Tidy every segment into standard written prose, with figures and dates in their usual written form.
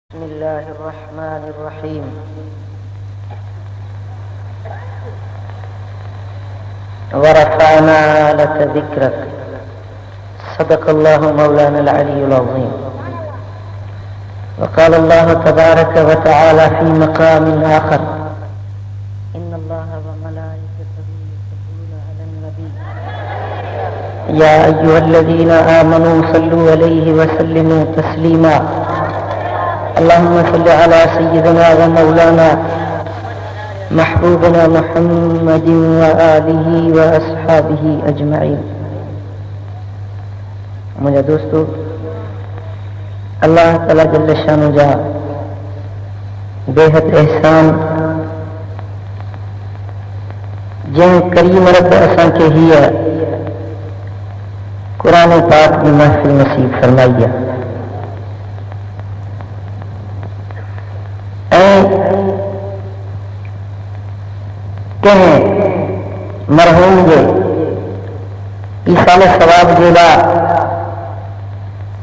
بسم الله الرحمن الرحيم. ورفعنا لك ذكرك. صدق الله مولانا العلي العظيم. وقال الله تبارك وتعالى في مقام آخر: إن الله وملائكته يصلون على النبي يا أيها الذين آمنوا صلوا عليه وسلموا تسليما. اللهم صل على سيدنا ومولانا محبوبنا محمد وآله وأصحابه أجمعين. मुझे दोस्तों, अल्लाह ताला जल्ल शानु जा बेहद एहसान जंहिं करीम रब असांखे हीअ क़ुरान पाक जी महफ़िल नसीब फरमाई आहे ऐं कंहिं मरहूम जे ईसाल सवाब जे लाइ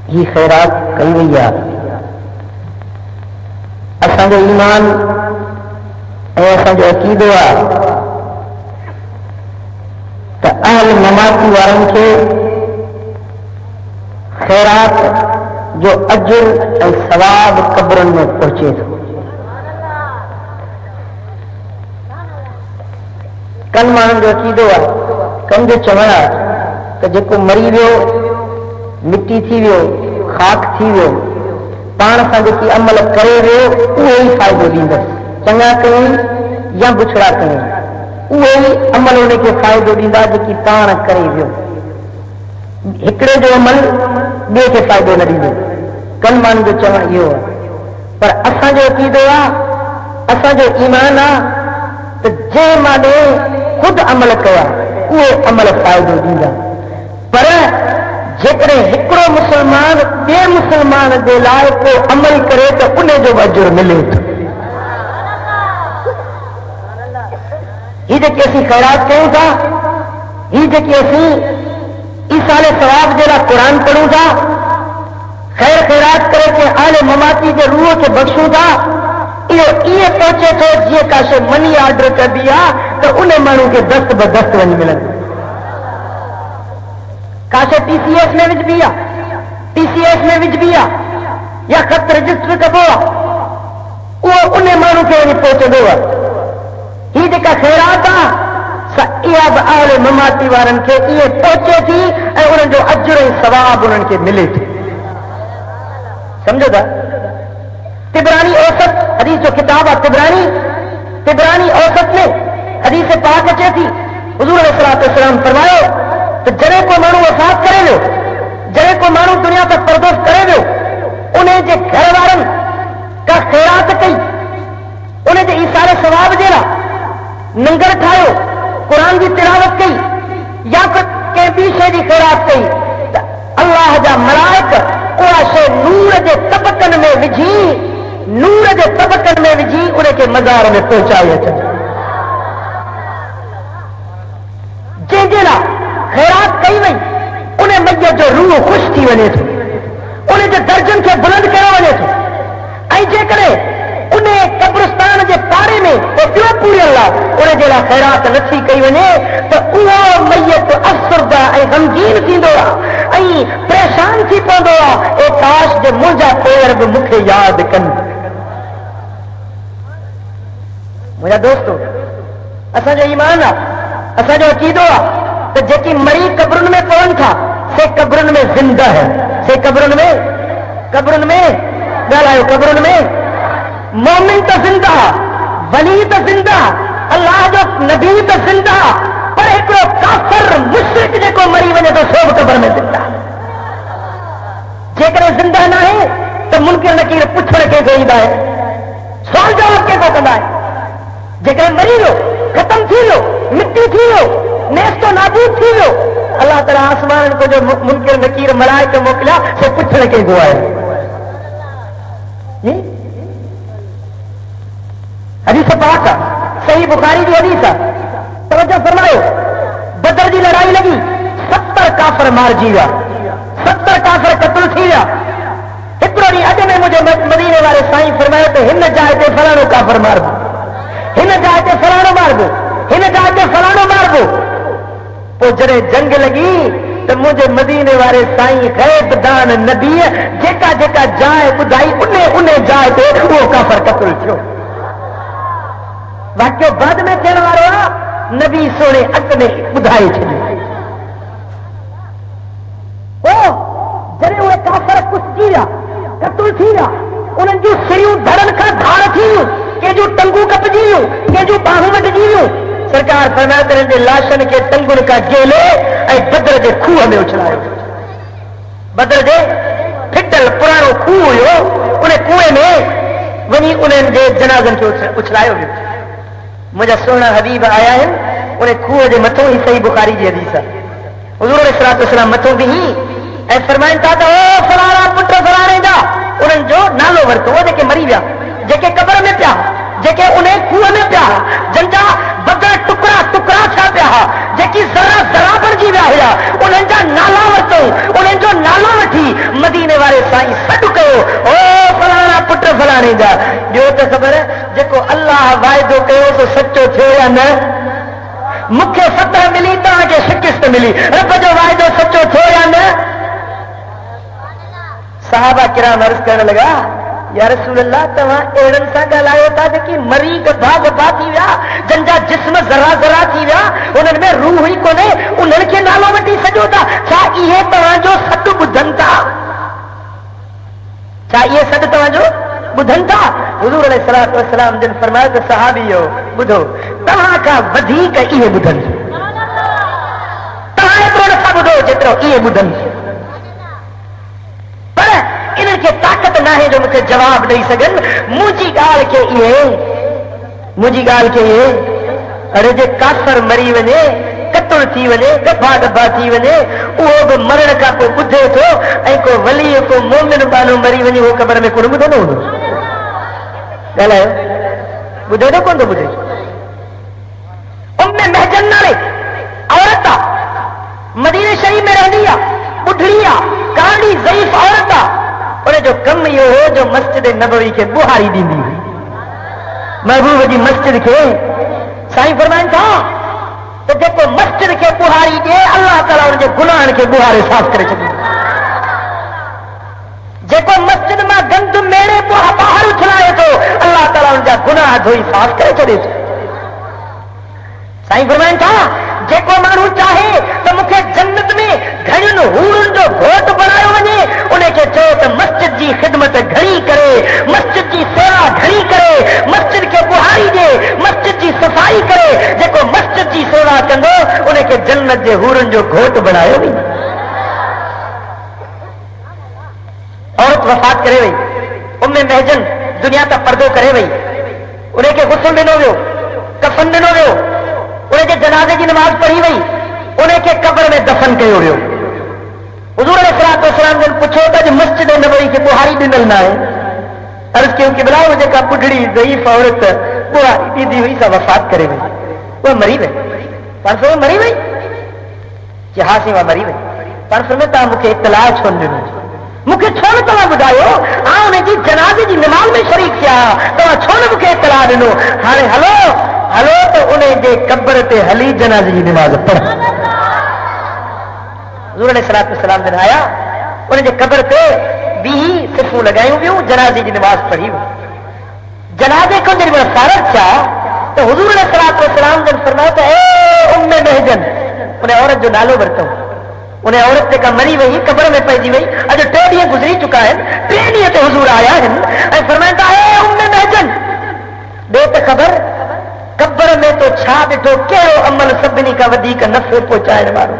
ही ख़ैरात कई वई आहे। असांजो ईमान ऐं असांजो अक़ीदो आहे त अहल ममाती वारनि खे ख़ैरात जो अजुर ऐं सवाब क़ब्रनि में पहुचे थो। कन माण्हुनि जो अक़ीदो आहे, कन जो चवणु आहे त जेको मरी वियो, मिटी थी वियो, ख़ाक थी वियो, पाण सां जेकी अमल करे वियो उहो ई फ़ाइदो ॾींदसि। चङा कयूं या बुछड़ा कयूं, उहो ई अमल उनखे फ़ाइदो ॾींदा जेकी पाण करे वियो। हिकिड़े जो अमल ॿिए खे फ़ाइदो न ॾींदो। कन माण्हुनि जो चवणु इहो आहे। पर असांजो अक़ीदो आहे, असांजो ईमान आहे त जंहिं माण्हू ख़ुदि अमल कया उहे अमल फ़ाइदो ॾींदा। पर जेकॾहिं हिकिड़ो मुस्लमान ॿिए मुस्लमान जे लाइ को अमल करे त उन जो अजुर मिले थो। ही जेकी असीं ख़ैरात कयूं था, ही जेकी असीं ईसाले सवाब जे लाइ क़ुरान पढ़ूं था, ख़ैर ख़ैरात करे के आले ममाती जे रूह खे बख़्शूं था, इहो ईअं पहुचे थो जीअं का शइ मनी ऑर्डर कबी आहे त उन माण्हू खे दस्त ब दस्त वञी मिलंदी। का शइ TCS में विझबी आहे, TCS में विझबी आहे या ख़त रजिस्टर कबो आहे, उहो उन माण्हू खे वञी पहुचंदो आहे। ही जेका ख़ैरात आहे इहा बि आले ममाती वारनि खे ईअं पहुचे थी ऐं उन्हनि जो अजुर ऐं सवाब उन्हनि खे मिले थो। सम्झो था? तिबरानी औसत हदीस जो किताब आहे तिबरानी औसत में हदीस पाक अचे थी, हुज़ूर अलैहिस्सलातु वस्सलाम फरमायो त जॾहिं को माण्हू वफ़ात करे वियो, जॾहिं को माण्हू दुनिया तक परदोस करे वियो, उन जे घर वारनि का ख़ैरात कई, उन जे ईसारे सवाब जे लाइ लंगर ठाहियो, क़ुरान जी तिलावत कई या कंहिं ॿी शइ जी ख़ैरात कई त अल्लाह जा मलाइक उहा शइ नूर जे तबक़नि में विझी उनखे मज़ार में पहुचाए अचनि। जंहिंजे लाइ ख़ैरात कई वई उन मैयत जो रूह ख़ुशि थी वञे थो, उन जे दर्जनि खे बुलंद कयो वञे थो। ऐं जेकॾहिं उन क़ब्रिस्तान जे पारे में ॿियो पूरियल आहे, उन जे लाइ ख़ैरात नथी कई वञे त उहो मैयत अफ़सरदा ऐं ग़मगीन थींदो आहे ऐं परेशान थी पवंदो आहे। ए काश जे मुंहिंजा पेर बि मूंखे यादि कनि। मुंहिंजा दोस्तो, असांजो ईमान आहे, असांजो अक़ीदो आहे त जेकी मरी क़ब्रुनि में पवनि था से क़ब्रुनि में ज़िंदा है, से क़ब्रुनि में ॻाल्हायो, क़ब्रुनि में मोमिन त ज़िंदा, वली त ज़िंदा, अल्लाह जो नबी त ज़िंदा, पर हिकिड़ो काफ़िर मुशरिक जेको मरी वञे थो सो बि क़ब्र में ज़िंदा। जेकॾहिं ज़िंदा न आहे त मुनकिर नकीर पुछण खे ईंदा आहे, सवाल जवाब कंहिंखो कंदा आहे। जेकॾहिं मरी वियो, ख़तम थी वियो, मिटी थी वियो, नेस्तो नाबूद थी वियो, अल्लाह ताला आसमान को जो मुनकिर नकीर मलाइक मोकिलिया से पुछण कंहिंखो आहे। हदीस पाक आहे, सही बुखारी जी हदीस आहे। तवज्जो फरमायो, बदर जी लड़ाई लगी, 70 काफ़िर मारिजी विया, 70 काफ़िर क़त्ल थी विया। हिकिड़ो ॾींहुं अॼु में मुंहिंजे मदीने वारे साईं जाए फलाणो काफर मारबो, हिन जाए फलाणो मारबो, हिन जाए फलाणो मारबो। पोइ जॾहिं जंग लॻी त मुंहिंजे मदीने वारे साईं ग़ैब दान नबी जेका जेका जाइ ॿुधाई उन जाइ ते उहो काफर क़त्ल थियो। वाकियो बाद में थियण वारो आहे, नबी सोणे अॻ में ॿुधाए छॾियो। जॾहिं उहे काफर कुसिजी विया, क़त्ल थी विया, उन्हनि जूं सिरियूं धड़नि खां धार थी वियूं, कंहिंजूं टंगूं कपजी वियूं, कंहिंजूं बाहूं वटिजी वियूं। सरकार फरमाए जे लाशनि खे टंगुनि खां गेले ऐं बदर जे खूह में उछलायो। बदर जे फिटल पुराणो खूह हुयो, उन कुएं में वञी उन्हनि जे जनाज़नि खे उछलायो वियो। मुंहिंजा सुहिणा हबीब आया आहिनि, उन खूह जे मथां ई सही बुखारी जी हदीस आहे। हुज़ूर अलैहिस्सलातु वस्सलाम मथां बिही ऐं फरमाइनि था त ओ फलाणा पुट फलाणे जा, उन्हनि जो नालो वरितो। उहे जेके मरी विया, जेके क़बर में पिया, जेके उन खूह में पिया, जंहिंजा बदर टुकड़ा टुकड़ा थिया पिया, जेकी ज़रा ज़रा बणिजी विया हुया, उन्हनि जा नाला वरितो। उन्हनि जो नालो वठी मदीने वारे साईं सॾु कयो, ओ फलाणा पुट फलाणे जा। ॿियो त ख़बर, जेको अल्लाह वाइदो कयो सो सचो थियो या न? मूंखे फतह मिली, तव्हांखे शिकिस्त मिली, रब जो वाइदो सचो थियो या न? सहाबा किराम अर्ज़ करण लॻा, या रसूल अल्लाह, तव्हां अहिड़नि सां ॻाल्हायो था जेकी मरी गभा गभा थी विया, जंहिंजा जिस्म ज़रा ज़रा थी विया, उन्हनि में रूह ई कोन्हे, उन्हनि खे नालो वठी सॼो था। छा इहे तव्हांजो सॾु ॿुधनि था? छा इहे सॾु तव्हांजो ॿुधनि था? हुज़ूर अलैहिस्सलातु वस्सलाम जिन फरमायो त सहाबियो ॿुधो, तव्हां खां वधीक इहे ॿुधनि, तव्हां एतिरो नथा ॿुधो जेतिरो इहे ॿुधनि। इन्हनि खे ताक़त न आहे जो मूंखे जवाब ॾेई सघनि। मुंहिंजी ॻाल्हि खे इहे, अरे जे काफ़र मरी वञे, क़त्ल थी वञे, गभा गभा थी वञे, उहो बि मरण खां पोइ ॿुधे थो, ऐं को वली को मोमिन बानो मरी वञे, उहो क़बर में कोन ॿुधंदो हूंदो? ॻाल्हायो, ॿुधे थो कोन थो ॿुधे? उम्मे महजन नाले औरत आहे, मदीने शरीफ में रहंदी आहे, ॿुढड़ी आहे, काड़ी ज़ईफ़ औरत आहे। उनजो कमु इहो हो जो मस्जिद नबवी खे बुहारी ॾींदी हुई। महबूब जी मस्जिद खे साईं फरमाइनि था त जेको मस्जिद खे बुहारी ॾे, अल्लाह ताला उनजे गुनाहनि खे बुहारे साफ़ करे छॾींदो। जेको मस्जिद मां गंद मेड़े ॿाहिरि उछलाए थो, अल्लाह ताला उनजा गुनाह धोई साफ़ करे छॾे थो। साईं फरमाइनि था जेको माण्हू चाहे त मूंखे जन्नत में घणियुनि हूरनि जो घोट बणायो वञे, उनखे चओ त मस्जिद जी ख़िदमत घणी करे, मस्जिद जी सेवा घणी करे, मस्जिद खे बुहारी ॾे, मस्जिद जी सफ़ाई करे। जेको मस्जिद जी सेवा कंदो, उनखे जन्नत जे हूरनि जो घोट बणायो वेंदो। औरत वफ़ात करे वई, उम्मे महजन दुनिया तां पर्दो करे वई, उनखे गुस्ल ॾिनो वियो, कफन ॾिनो वियो, उनजे जनाज़े जी नमाज़ पढ़ी वई, उनखे क़ब्र में दफ़न कयो वियो। हुज़ूर अलैहिस्सलातु वस्सलाम जन पुछो त मस्जिद नबवी खे बुहारी ॾिनल न आहे? अर्ज़ कयो कि भला उहो जेका ॿुढड़ी ज़ईफ़ औरत बुहारी ॾींदी हुई, सा वफ़ात करे वई, उहा मरी वई। पाण फरमायो मरी वई? कि हा साईं, उहा मरी वई। पाण फरमायो तव्हां मूंखे इत्तला छो न ॾिनो? मूंखे छो न तव्हां ॿुधायो? उनजी जनाज़े जी नमाज़ में शरीक थिया, तव्हां छो न मूंखे इत्तला ॾिनो? हाणे हलो त उन जे क़ब्र ते हली जनाज़े जी नमाज़ पढ़। हुज़ूर अलैहिस्सलातु वस्सलाम जन आया, उन जे क़ब्र ते बीही सिफ़ूं लॻायूं वियूं, जनाज़े जी नमाज़ पढ़ी वई। जनाज़े खां जॾहिं फारग थिया त हुज़ूर अलैहिस्सलातु वस्सलाम जन फरमायो त ए उम्मे महजन, उन औरत जो नालो वरितो। उन औरत जेका मरी वई, क़ब्र में पइजी वई, अॼु 3 ॾींहं गुज़री चुका आहिनि, 3 ॾींहं ते हुज़ूर आया आहिनि ऐं फरमाइनि था ए उम्मे महजन, ॾे त ख़बर, क़ब्र में तो छा ॾिठो, कहिड़ो अमल सभिनी खां वधीक नफ़ो पहुचाइण वारो,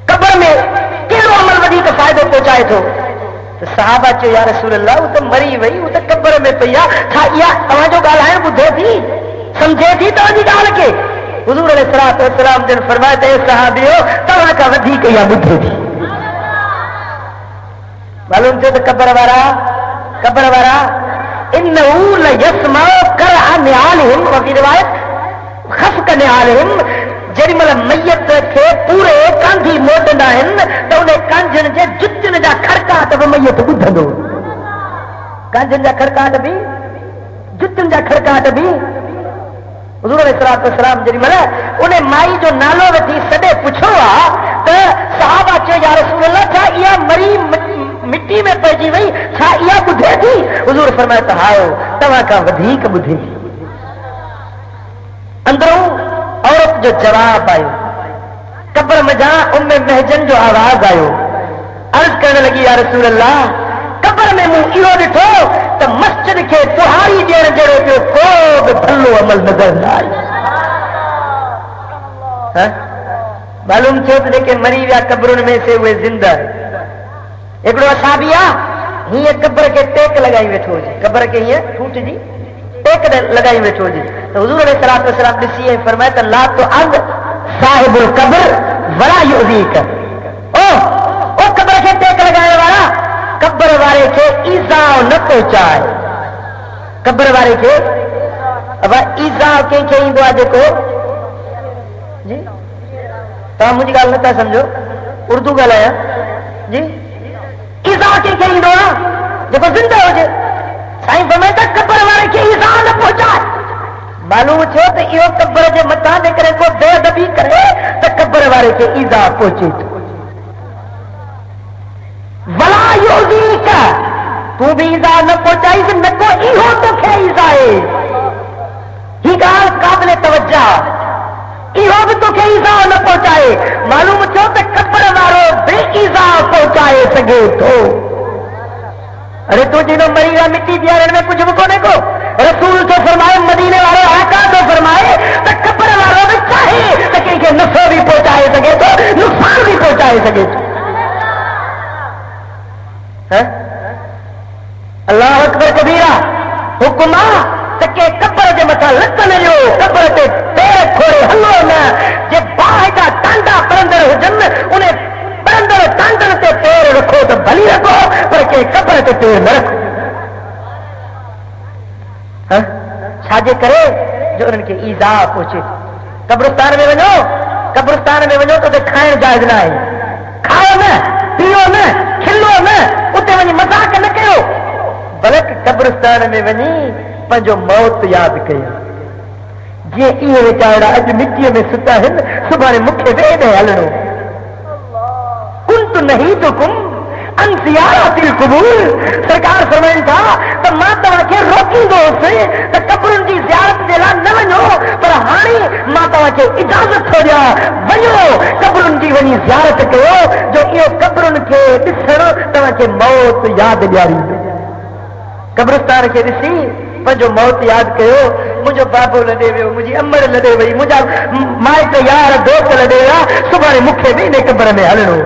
क़ब्र में कहिड़ो अमल वधीक फ़ाइदो पहुचाए थो? त सहाबा चयो या रसूल अल्लाह, उहो त मरी वई, उहो त क़ब्र में पई आहे, छा इहा तव्हांजो ॻाल्हाइण ॿुधे थी, सम्झे थी तव्हांजी ॻाल्हि खे? हुज़ूर अलैहिस्सलातु वस्सलाम जन फरमायो त ए सहाबियो, तव्हां खां वधीक इहा ॿुधे थी। मालूम थियो त क़ब्र वारा इन्नहू लयस्माउ करअ निआलिहिम, वफ़ी रिवायत ख़फ़क़ निआलिहिम, जेॾी महिल मैयत खे पूरे कांधी मोटंदा आहिनि त उन कांझनि जे जुतियुनि जा खड़काट बि मैयत ॿुधंदो, कांझनि जा खड़काट बि जुतन जा खड़काट भी हुजूर अलैहि सलाम जरी मले उन्हें माई जो नालो वठी सदे पुछो तो सहाबा चे या रसूल अल्लाह छा इया मरी मिट्टी में पइजी वई छा इया बुधे थी हुजूर फरमाया हाओ तवा का वधीक बुधे अंदरों औरत जो जवाब आयो कब्र में जा उम्मे महजन जो आवाज आयो अर्ज करने लगी या रसूल अल्लाह कब्र में मुंह इहो ॾिठो तो मस्जिद के तुहारी ॾियण जहिड़ो ॿियो को बि भलो अमल नज़र न आई मालूम थियो त जेके मरी विया कब्रुनि में से उहे ज़िंदा हिकिड़ो असाबी आहे हीअं कब्र खे टेक लॻाई वेठो हुजे कब्र खे हीअं ठूट जी टेक लॻाई वेठो हुजे त हुज़ूर अलैहि सलाम ॾिसी ऐं फरमाए त ला तो अग साहिबुल कब्र वला युज़ीक ओ कब्र खे टेक लॻाइण वारा कब्र वारे खे ईज़ा न पहुचाए कब्र वारे खे अब ईज़ा कंहिंखे ईंदो आहे जेको जी तव्हां मुंहिंजी ॻाल्हि नथा सम्झो उर्दू ॻाल्हायां जी ईज़ा कंहिंखे ईंदो आहे जेको ज़िंदा हुजे साईं फरमाए त कब्र वारे खे ईज़ा न पहुचाए मालूम थियो त इहो कब्र जे मथां जे करे को बेअदबी करे त कब्र वारे खे ईज़ा पहुचे थो वला युज़ीक तू भी ईज़ा न पहुचाई न को इहो तोखे ईज़ा आहे ही ॻाल्हि क़ाबिल तवज्जा इहो भी तोखे ईज़ा न पहुचाए मालूम थियो त कब्र वारो बे ईज़ा पहुचाए सघे थो अरे तू जिनो मरी विया मिट्टी ॾियण में कुझु बि कोन्हे को रसूल तो फरमाए मदीने वारो आका तो फरमाए त कब्र वारो बि चाहे त कंहिंखे नफ़ो बि पहुचाए सघे थो नुक़सान बि पहुचाए सघे थो अल्लाह अकबर कबीरा हुकुम त के कब्र जे मथां लत न ॾियो कब्र ते पैर खोड़े हलो न जे बाहि जा टांडा परंदड़ हुजनि उन परंदड़ टांडनि ते पैर रखो त भली रखो पर के कब्र ते पैर न रखो छाजे करे जो उन्हनि खे ईज़ा पहुचे कब्रिस्तान में वञो त खाइण जाइज़ न आहे खाओ न पियो न खिलो न उते वञी मज़ाक न कयो बल्कि कब्रिस्तान में वञी पंहिंजो मौत यादि कयो जीअं इहे वीचारा अॼु मिटीअ में सुता आहिनि सुभाणे मूंखे बि एॾे हलणो कुंत नहीं तो कुम अंसियारातिल कुबूर सरकार फरमाइनि था त मां तव्हांखे रोकींदोसि त कब्रुनि जी ज़ियारत जे लाइ न वञो पर हाणे मां तव्हांखे इजाज़त थो ॾियां वञो कब्रुनि जी वञी ज़ियारत कयो जो इहो कब्रुनि खे ॾिसणु तव्हांखे मौत यादि ॾियारींदो कब्रिस्तान खे ॾिसी पंहिंजो मौत यादि कयो मुंहिंजो बाबो लॾे वियो मुंहिंजी अमड़ लॾे वई मुंहिंजा माइट यार दोस्त लॾे विया सुभाणे मूंखे बि इन कब्र में हलणो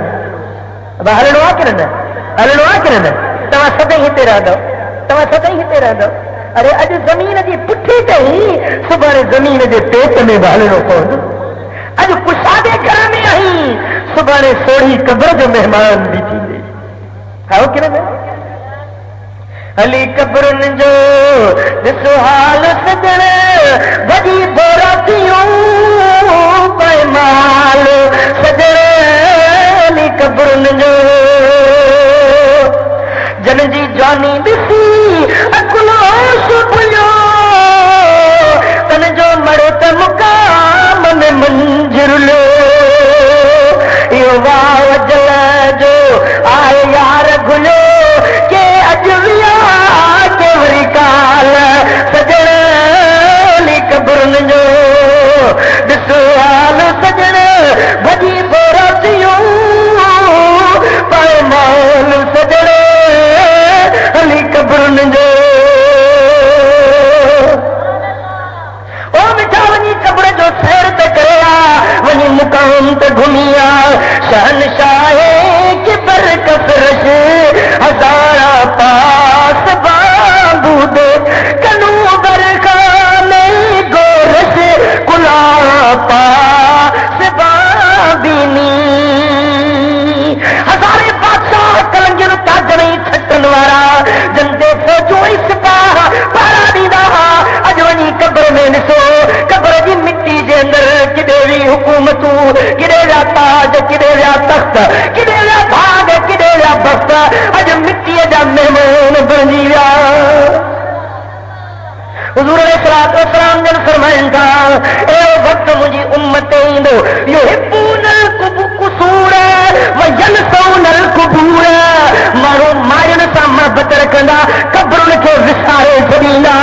हलणो आहे की न तव्हां सदाईं हिते रहंदव अरे अॼु ज़मीन जी पुठी ते ई सुभाणे ज़मीन जे पेट में बि हलणो पवंदो अॼु कुशादे घर में आई सुभाणे सोढ़ी कब्र जो मेहमान बि थींदे खाओ की न हली कब्रुनि जो ॾिसो हाल सजण भॼी बोरा थियूं पैमाल सजण हली कब्रुनि जो जन जी जानी ॾिसी अकुलो सुबुयो तन जो मड़ो त मुकाम में मंजिरलो इहो वाह जल जो आए यार घुलियो के अॼु विया के वरी काल सजण हली कब्रुनि जो ॾिसो हाल सजण भॼी बोरा थियूं पैमाल सजण हली कब्रुनि जो ओ मिठा वञी कब्र जो सैर त कया वञी मुकाम त घुमिया शहनशाह के पर कसरश हज़ारा पास बाबूद कनू बरखाने गोरश कुला पास बाबीनी हज़ारे बादशाह कलंजर ताजणी छटन वारा जंदे फौजो सिपाह पारा ॾींदा अॼु वञी कब्र में ॾिसो कब्र जी मिट्टी जे अंदरि किॾे वई हुकूमतूं किॾे विया ताज किॾे विया तख़्त किॾे विया भाग किॾे विया बख़्त अॼु मिट्टीअ जा महिमान बणिजी विया حضور علیہ الصلوۃ والسلام نے فرمایا تھا اے وقت مجھے امت ایندو یحبون القصور وینسون القبور مارو مارن سا محبت رکھندا قبرن کے وسارے چھڈیندا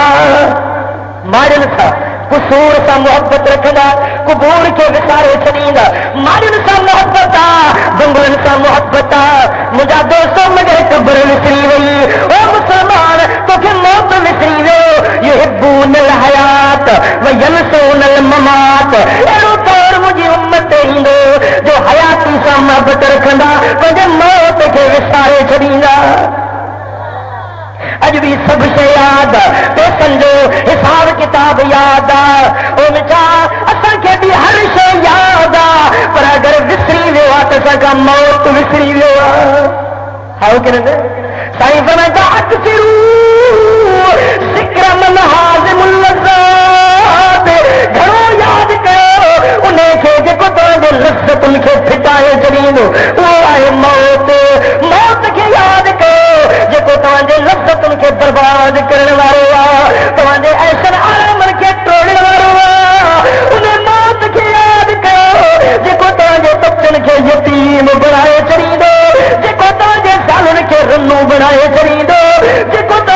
مارن سا قصور سا محبت رکھندا قبور کے وسارے چھڈیندا مارن سا محبت بنگلن سا محبت مجھا دوستو مجھے قبر وسری وئی او مسلمان تو کہ موت وسری وئی یحبون الحیات وینسون الممات ایرو طور مجھے امت ایندو جو حیاتی سا محبت رکھندا مجھے موت کے وسارے چھڈیندا اج بھی سب سے یاد تو سمجھو حساب کتاب یاد او مچا اساں کے بھی ہر شے یاد پر اگر وسری ویا تو سکا موت وسری ویا ہاو کہ سائیں فرمایا اکثروا ذکر من حازم اللذات گھرو یاد کرو انہیں کے جکو تو لذت ان کے پھٹائے جرینو وہ آئے موت موت کے یاد کرو جکو تو لذت ان کے برباد کرنے والے تو ایسن آرام کے توڑنے والے انہیں موت کے یاد کرو جکو تو بچن کے یتیم بنائے چری دو جکو تو سالن کے رنو بنائے چری دو جکو تو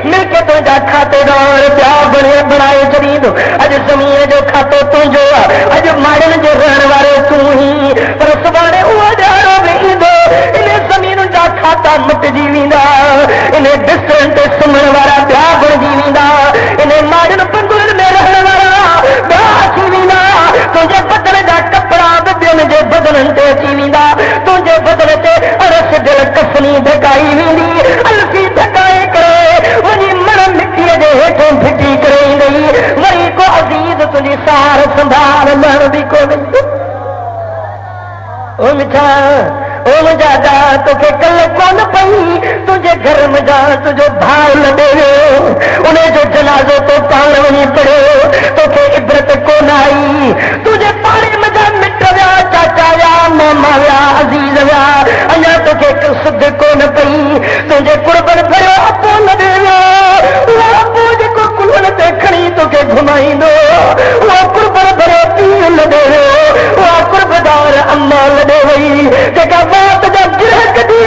مل کے تو جا کھاتے دار پیا بنے بنائے چری دو اج زمین جو کھاتو تو جو اج مارن جو رہن والے تو ہی پر سبارے ہوا جارو نہیں دو انہیں زمین جا کھاتا مٹ جیویندا انہیں ڈسٹرنٹ سمن والا پیا بن جیویندا انہیں مارن پنگل میں رہن والا پیا جیویندا تجھے بدل جا کپڑا بدن جو بدن تے جیویندا تجھے بدل تے ارس دل کفنی ڈھکائی ویندی الفی ڈھکائے کرے وہی مرم مٹی دے ہیٹوں پھٹی کریں گئی وہی کو عزیز تجھے سار سنبھال لڑ بھی کو نہیں او مٹھا او مجادا تو کہ کل کون پئی تجھے گھر میں جا تجھے بھاؤ لڑے انہیں جو جنازوں تو پالونی پڑے تو کہ عبرت کون آئی تجھے پاڑے میں جا مٹ ویا چاچا یا ماما یا عزیز یا انیا تو کہ صد کون پئی تجھے قربن بھرو اپو لڑے وہ اپو جے کو کلون تے کھڑی تو کہ گھمائی دو وہ قربن بھرو پی لڑے وہ قربدار اما لڑے وئی کہ بات جب گرہک دی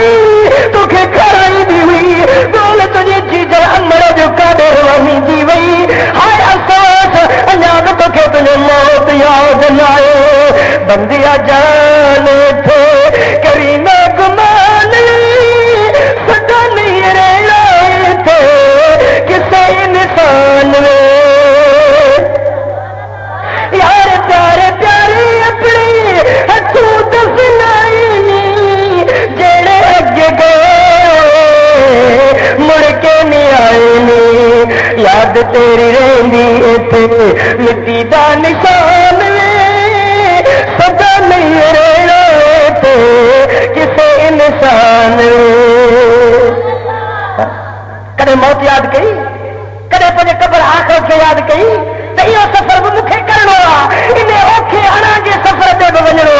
تو کہ کھڑائی دی ہوئی بول تجھے جیجر امر جو کادے روانی دی ہوئی ہائے افسوس انجام تو کہ تجھے موت یاد لائے بندیا جان تھے کریمہ گمان سدا نہیں رہے تھے کسے انسان میں یار پیارے پیارے اپنی ہتھوں دفنائی جڑے اگے گئے مڑ کے نہیں آئے نی یاد تیری رہندی اتھے مٹی دا نشان سدا نہیں رہے تھے کسے انسان کدے موت یاد کئی کدے پنج قبر آخر کے یاد کئی تو یہ سفر بھی مکھے کرنا انہیں اوکھے انا کے سفر تے بھی ونجنو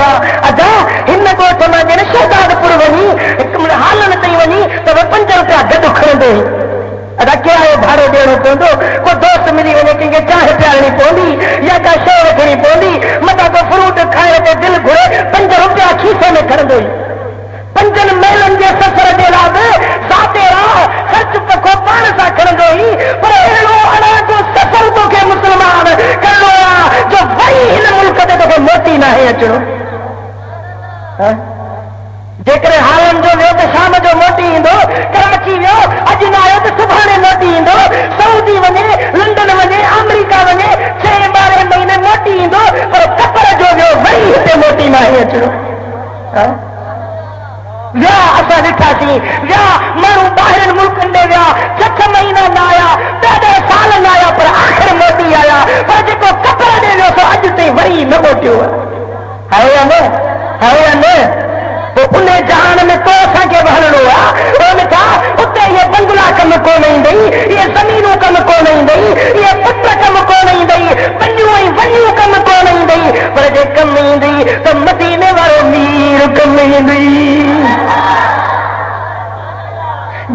اجا ہن کو سما جن شہزاد پور ونی حالن تئی ونی تو 5 روپیا گڈ کھڑندے ادا کیا ہے بھاڑو ڈیڑو پوندو کو دوست ملی ونے کہ چاہ پیارنی پوندی یا کا شو رکھنی پوندی متا کو فروٹ کھائے تے دل گھڑے 5 روپیا کھیسے میں کھڑندو 5 میلن کے سفر دے لا ذاتے راہ خرچ پکو پان سا کھڑندو پر اڑو انا کو سفر تو کے مسلمان کرو جو وہی ہن ملک دے تو موٹی نہ ہے اچو جيڪر حالن جو ويو ته شام جو موٽي ايندو ڪراچي ويو اڄ نہ آيو ته سڀاڻي موٽي ايندو سعودي وڃي لنڊن وڃي آمريڪا وڃي 6-12 مهيني موٽي ايندو پر قبر جو ويو وरी هتي موٽي نہ آهي اچو ويا اسان ڏٺاسي ويا ماڻهو ٻاهرين ملڪن ڏي ويا 6 مهينا نہ آيا 10 سال نہ آيا پر آخر موٽي آيا پر جيڪو قبر ڏي ويو سو اڄ تائين وری نہ موٽيو ہے یا نہ تو انہیں جہان میں تو اساں کے بہلڑو انہوں کہا اتنے یہ بنگلہ کم کو نہیں دئی یہ زمینوں کم کو نہیں دئی یہ پتر کم کو نہیں دئی ونیوں کم کو نہیں دئی پر جے کم نہیں دئی تو مدینے والے میر کم نہیں دئی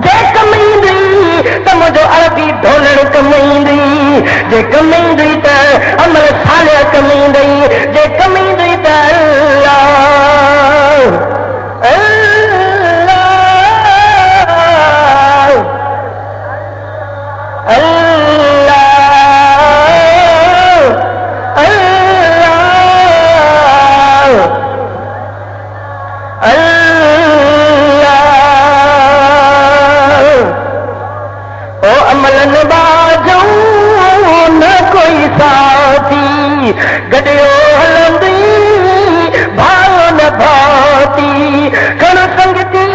جے کم نہیں دئی تو مجھے عربی ڈھولڑ کم نہیں دئی जे कमी त अमल साले कमी जे कमी त गडियो हलंदी भाव न भाती खण संगती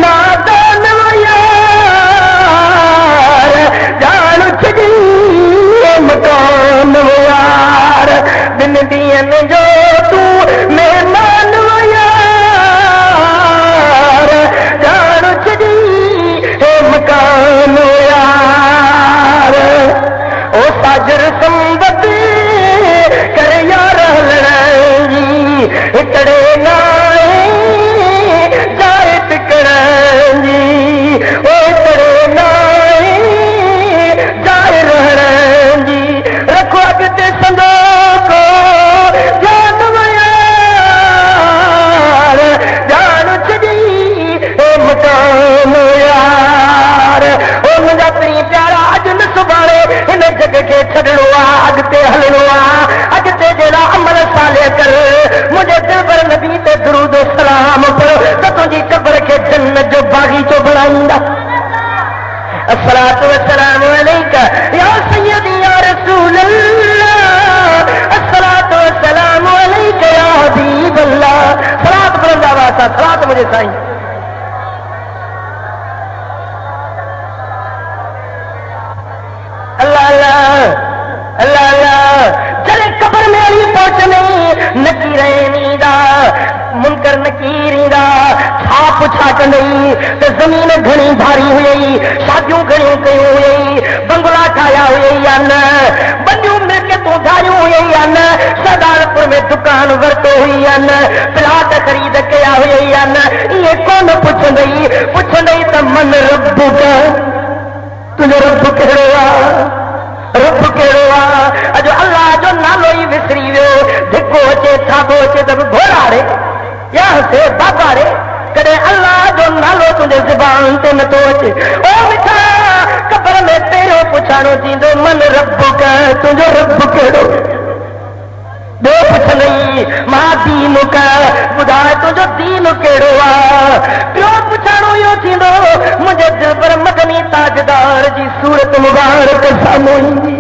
नादान यार जान छड़ी मकान यार दिन दियन जो तू मेहमान यार जान छड़ी मकान यार ओ साजर संबत कर यार लड़ाई इतड़े नाए जाए टिकड़ाई ओ इतड़े नाए जाए रहड़ी रखो अगते संदो को जान यार जान छड़ी मकान यार ओ मुझा प्री प्यारा अज न सुभाणे इन जग के छड़ो अगते हलणो अगते जेड़ा अमल साले कर मुझे दिल पर नबी ते दुरूद सलाम पर तो तुझी कब्र के जन्नत जो बागीचो बनाईंदा अस्सलातु वस्सलामु अलैका या सय्यदी या रसूल अल्लाह अस्सलातु वस्सलामु अलैका या हबीब अल्लाह सलात बुलंदा वास्ता सलात मुझे साईं अल्लाह अल्लाह अल्लाह अल्लाह चले कब्र में अली पहुंचने नकीरेंदा मुनकर नकीरीदा छाप छाट नहीं तो जमीन घनी भारी हुई शादियों घणी कयूं हुई बंगला ठाया हुई बंदियूं मिलके तू धारियूं हुई सरदारपुर में दुकान वरतो हुई प्लाट खरीद कया हुई ये कौन पुछंदई त मन रब का तुझो रब कहिड़ो रब कहिड़ो अजो अल्लाह जो नालो ही विसरी वियो धिको अचे थाबो अचे त घोड़ाड़े या से बाबा रे कॾहिं अल्लाह जो नालो तुंहिंजे ज़ुबान ते नथो अचे ओ मिठा कब्र में पहिरियों पुछाणो थींदो मन रब का तुंहिंजो रब कहिड़ो ॿियो पुछंदई मां दीन का ॿुधाए तुंहिंजो दीन कहिड़ो ॿियो पुछाणो इहो थींदो मुंहिंजे दिल पर मदनी ताजदार जी सूरत मुबारक साम्हूं ईंदी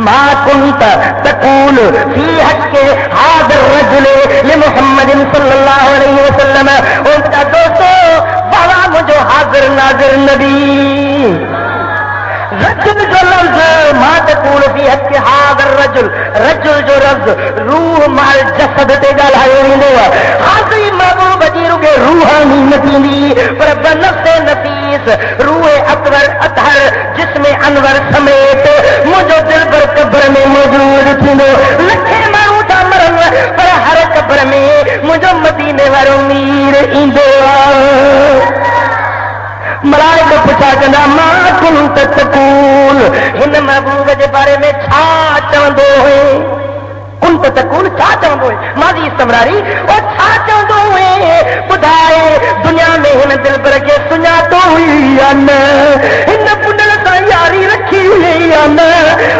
ما كنت تقول في حق هذا الرجل لمحمد صلى الله عليه وسلم انت دوستو بابا مجھو حاضر ناظر نبی رجل جو لفظ ما تقول في حق هذا الرجل رجل جو لفظ روح مال جسد تے ڳالهايو ويندو حاضر محبوب جي رڳي روحاني نٿيندي پر بنفس نفيس روح اکبر اطهر جسم انور سمیت मुझो दिल पर कब्र में मौजूद थींदो लखे माण्हू था मरन पर हर कब्र में मुझो मदीने वारो मीर ईंदो मलाइक पुछा कंदा मां कुंत तकूल हिन महबूब जे बारे में छा चवंदो हुए कुंत तकूल छा चवंदो हुए माजी इस्तमरारी ओ छा चवंदो हुए ॿुधाए दुनिया में हिन दिल पर खे सुञातो हुई या न हिन पुंडल सां यारी रखी हुई या न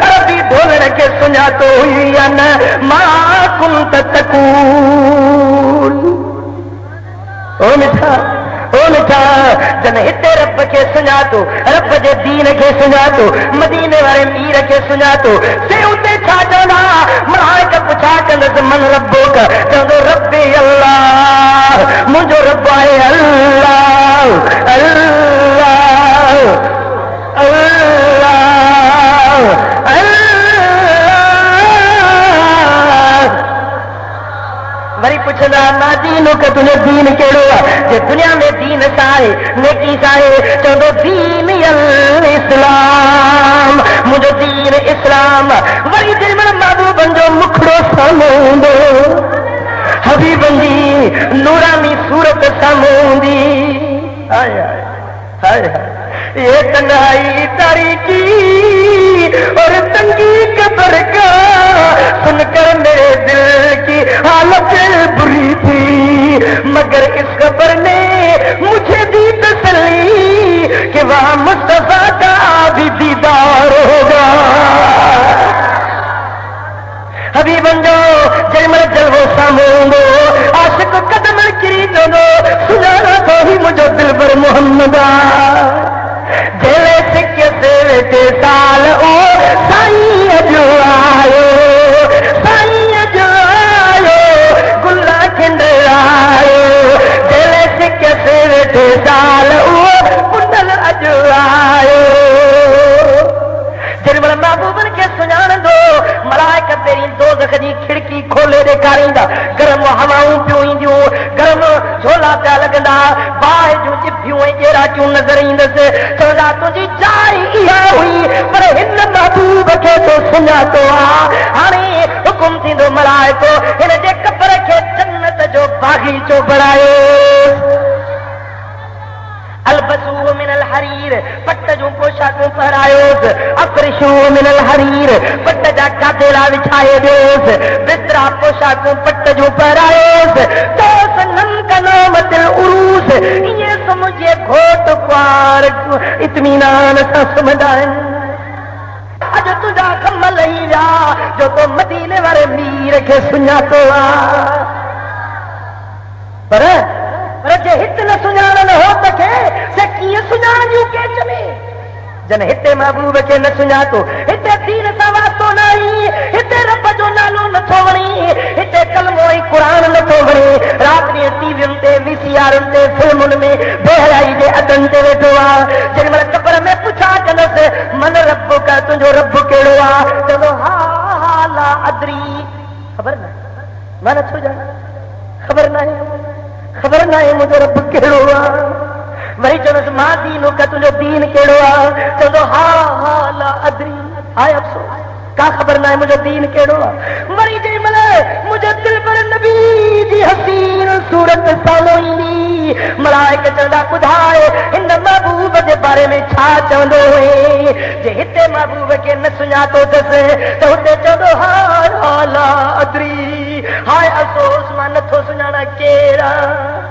अरबी ढोलण खे सुञातो हुई या न मां कुंत तकूल ओ मिठा जन हिते रब खे सुञातो रब जे दीन खे सुञातो मदीने वारे मीर खे सुञातो से उते छा चवंदा मलाइक पुछा कंदसि मन रबो का चवंदो रब्बी अल्लाह मुंहिंजो रब आहे अल्लाह अल्लाह अल्लाह अल्लाह वरी पुछंदा मां दीनो का तुंहिंजो दीन कहिड़ो आहे जे दुनिया में दीन साहे नेकी साहे चवंदो दीन अल इस्लाम मुंहिंजो दीन इस्लाम वरी जेमहिल महबूबनि जो मुखड़ो साम्हूं हूंदो हबीबनि जी नूरानी सूरत साम्हूं हूंदी हाय हाय हाय हाय ये तन्हाई तारीकी और तंगी कब्र का सुनकर मेरे दिल की हालत बुरी थी, मगर इस खबर ने मुझे दी तसल्ली कि वहां मुस्तफा का भी दीदार होगा। हबीब बंदो जलमल जलवो सामूंगो आशिक कदम किरी दो सुनाना तो ही मुझे दिल पर मोहम्मदा जेले सिक्के से साल ओ साईं जो आयो, साईं जो आयो, गुल्ला खिंड आयो, जेले सिक्के से साल ओ कुंडल अजो आयो। जलमल महबूबन के सुञाण दो मलाइका तेरी दोज़ख जी खिड़की खोले ॾेखारींदा, गरम हवाऊं पियूं ईंदियूं, गरम झोला पिया लॻंदा, बाहि जूं जिभियूं ऐं ॼेराटियूं नज़र ईंदसि, चवंदा तुंहिंजी जाइ इहा हुई पर हिन महबूब खे तो सुञातो आहे। हाणे हुकुम थींदो मलाइको हिन जे कब्र खे जन्नत जो बाग़ीचो बणायो। अलबसू मिनल हरीर पट जूं पोशाकूं पहरायोसि, अफरिशू मिनल हरीर पट जा कादेला विछाए ॾियोसि, बिस्तरा पोशाकूं पट जूं पहरायोसि, दोस नम कनामतिल उरूस ईअं मुंहिंजे घोट कुंवार इत्मीनान सां सुम्हंदा आहिनि। अॼु तुंहिंजा कम लही विया जो तो मदीने वारे मीर खे सुञातो आहे, पर जे हिते न सुञाणनि हो त खे से कीअं सुञाणंदियूं कंहिंच में। जन हिते महबूब खे न सुञातो, हिते दीन सां वास्तो न आई, हिते रब जो नालो नथो वणे, हिते कलमो ऐं क़ुरान नथो वणे, राति ॾींहुं टीवियुनि ते वीसीआरुनि ते फिल्मुनि में बेहराई जे अदनि ते वेठो आहे। जेॾी महिल कब्र में पुछा कंदसि मन रब का तुंहिंजो रब कहिड़ो आहे, चवंदो हा हा ला अदरी, ख़बर न मां नथो ॼाणा, ख़बर न आहे, ख़बर न आहे मुंहिंजो रब कहिड़ो आहे। वरी चवंदसि मां दीन का तुंहिंजो दीन कहिड़ो आहे, चवंदो हा हा ला अदरी, हाय अफ़सोस का ख़बर न आहे मुंहिंजो दीन कहिड़ो आहे। वरी जेॾी महिल मुंहिंजो दिल पर नबी जी हसीन सूरत साम्हूं ईंदी, मलाइका चवंदा ॿुधाए हिन महबूब जे बारे में छा चवंदो हुई। जे हिते महबूब खे न सुञातो अथसि त हुते चवंदो हा हा ला अदरी, हाय अफ़सोस मां नथो सुञाणा केरु आहे।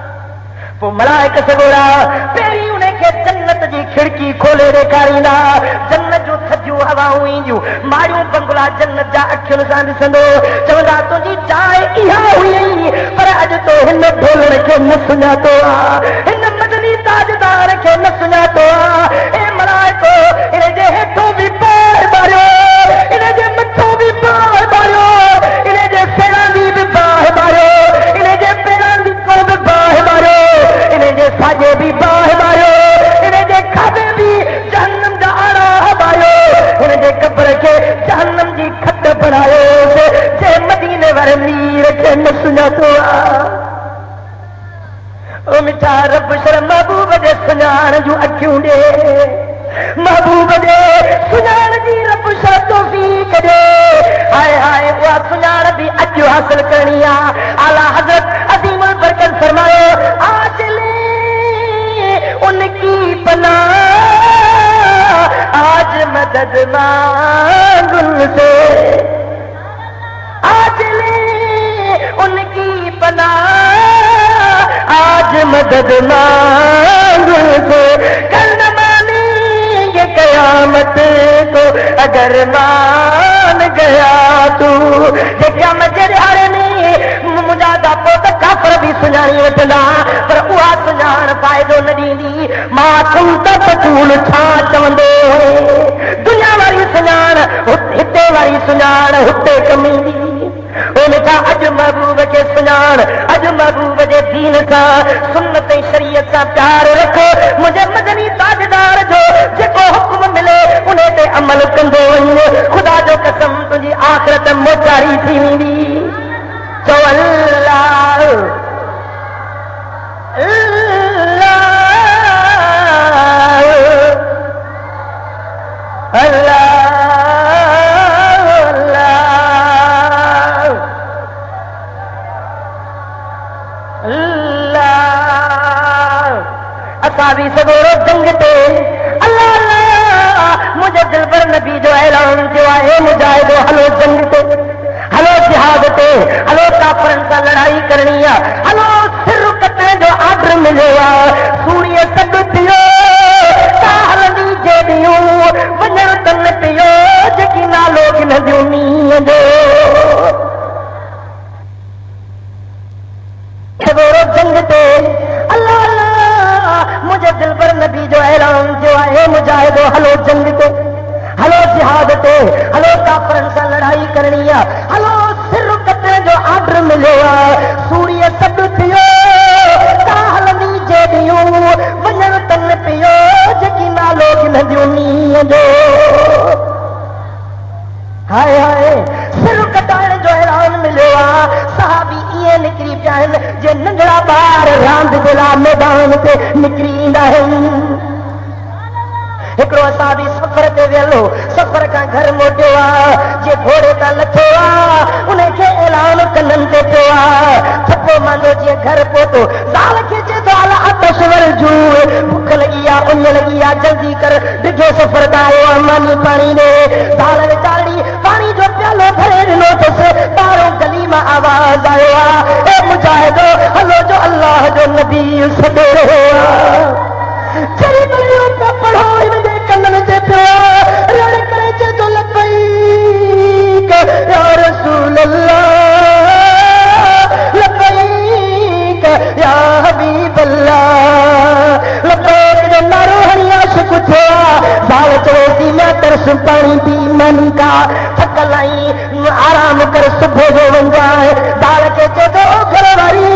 पोइ मलाइका सॻोड़ा पहिरीं उन खे जन्नत जी खिड़की खोले ॾेखारींदा, जन्नत जूं थधियूं हवाऊं ईंदियूं, माड़ियूं बंगला जन्नत जा अखियुनि सां ॾिसंदो, चवंदा तुंहिंजी जाइ इहा हुई पर अॼु तो हिन ढोलण खे न सुञातो आहे, हिन मदनी ताजदार खे न सुञातो आहे। ए मलाइको इन जे हेठो बि पार मारियो, इन जे मथो बि पार मारियो, इन जे सेणा बि बाहि मारियो, इन जे पेरनि जी को बि बाहि मारियो, इन जे साॼे बि बाहि मारियो, इन जे खाधे बि जहन्नम जा आड़ा हबायो, इन जे कब्र खे जहन्नम जी खट बनायो, जे मदीने वारे मीर खे न सुञातो आहे। ओ मिठा रब शर्म महबूब जे सुञाण जूं अखियूं ॾे, महबूब जे सुञाण जी रब छा तौफ़ीक़ ॾे। हाय हाय उहा सुञाण बि अॼु हासिल करणी आहे। आला हज़रत अज़ीमुल बरकत फरमायो आज ले उनकी पनाह, आज मदद मांग उनसे, आज ले उनकी पनाह, आज मदद मांग उनसे, कल न मानेंगे कयामत को अगर मान गया तू। जेका मजे ॾियारे में मुंहिंजा दापो त काफ़र बि सुञाणी वठंदा पर उहा सुञाण फ़ाइदो न ॾींदी। मां तुम त बतूल छा चवंदो, दुनिया वारी सुञाण हिते वारी सुञाण हुते कम ईंदी। ओ मिठा अॼु महबूब खे सुञाण, अॼु महबूब जे दीन सां सुन्नत ऐं शरीयत सां प्यार रखो। मुंहिंजे मदनी ताजदार जो जेको हुक्म मिले उन ते अमल कंदो वञ, ख़ुदा जो कसम तुंहिंजी आख़िरत मोचारी थी वेंदी। चो अल्लाह अल्लाह अल्लाह अल्लाह। असां बि सॻो करनी है। हलो सिर कटने जो आर्डर मिले सूर्य सद पियो हलंदी जेडियूं वञण तन पियो जेकी नालो गिनंदियूं नींहं जो जंग ते अल्लाह अल्लाह मुझे दिलबर नबी जो ऐलान जो है मुजाहिदो हलो जंग ते हलो जिहाद ते हलो काफरन सां लड़ाई करनी है। हलो सिर कटने जो आर्डर मिले सूर्य सद थियो हलंदी जेडियूं वञण तन पियो जेकी नालो गिनंदियूं नींहं जो हाय हाय सिर कटाइण जो ऐलान मिलियो आहे। सहाबी ईअं निकिरी पिया आहिनि जे नंढड़ा ॿार रांदि जे लाइ मैदान ते निकिरी ईंदा आहिनि। हिकिड़ो असाबी सफ़र ते वियल हो सफ़र खां घर मोटियो आहे जे घोड़े तां लथो आहे उनखे ऐलान कननि ते पियो आहे थपो मांदो जीअं घर पहुतो ज़ाल खे चए थो अला आतश वरजू बुख लॻी आहे उञ लॻी आहे जल्दी कर डिघो सफ़र तां आयो आहे मानी पाणी ॾे ज़ाल वीचारी पाणी जो प्यालो भरे ॾिनो अथसि ॿाहिरों गली मां आवाज़ आयो आहे ए मुजाहिदो हलो जो अल्लाह जो नबी सॾे रहियो आहे चरी बलियो पिया पढ़ो हिनजे कननि ते पियो रड़ करे चए थो लबैक या रसूल अल्लाह लबैक या हबीब अल्लाह लबैक जो नारो हणी आशिक़ थियो ज़ाल चवे थी मैं तरस पाणी पी मन का थकल आई आराम कर सुबुह जो वञा ज़ाल खे चए थो घर वारी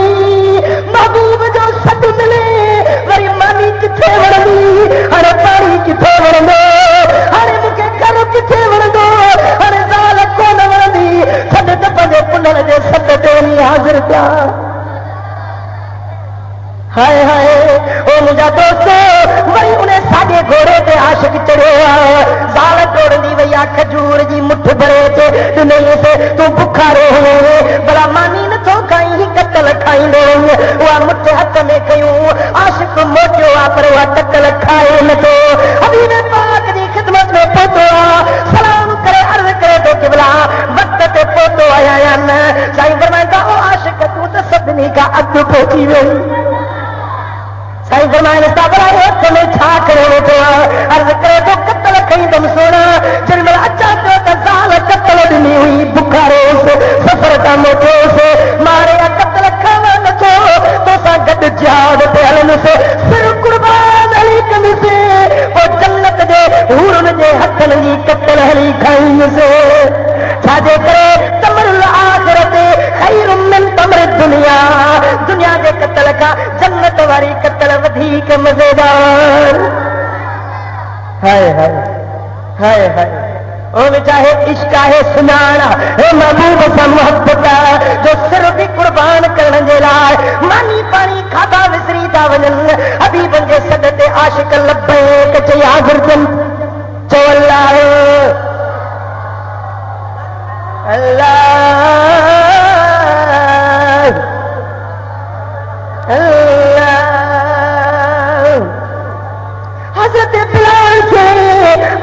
महबूब जो सॾु मिले वरी मानी किथे वणंदी हाणे पाणी किथे वणंदो हाणे मूंखे घर किथे वणंदो हाणे ज़ाल कोन वणंदी सॾ त पंहिंजे पुनर जे सॾ ते वञी हाज़िर थिया। हाय हाय ओ मुंहिंजा दोस्त वरी उन साॻे घोड़े ते आशिक़ चढ़ियो आहे ज़ाल डोड़ंदी वई आहे खजूर जी मुठ भरे अचे ॾिनईंसि तूं बुखारो हुए भला मानी नथो खाई कतल खाईंदो उहा मुठ हथ में कयूं आशिक़ मोटियो आहे पर उहा कतल खाए नथो हबीब पाक जी ख़िदमत में पहुतो आहे सलाम करे अर्ज़ करे थो कि भला वक़्त ते पहुतो आहियां या न साईं फरमाइनि था ओ आशिक़ तूं त सभिनी खां अॻु पहुची वई साईं फरमाइनि था भला हथ में छा करे वेठो आहे अर्ज़ करे थो कतल खाईंदमि सोना जेॾी महिल अचां पियो त ज़ाल कतल ॾिनी हुई बुखारोसि सफ़र खां मोटियोसि मारे कतल खावां नथो तोसां गॾु जिहाद ते हलंदुसि सिर कुर्बान हली कंदुसि पोइ जन्नत जे हूरनि जे हथनि जी कतल हली खाईंदुसि छाजे करे तमरुल आख़िरत ख़ैरु मिन तमरि दुनिया दुनिया जे कतल खां जन्नत वारी कतल वधीक मज़ेदार। हाय हाय हाय हाय ओ चाहे इश्क आहे सुञाणा हे महबूब सां मोहब्बत जो सिर बि कुर्बान करण जे लाइ मानी पाणी खाधा विसरी था वञनि हबीबनि जे सॾ ते आशिक़ लबैक चई हाज़िर थियनि चओ अल्लाह अल्लाह अल्लाह हज़रत बिलाल खे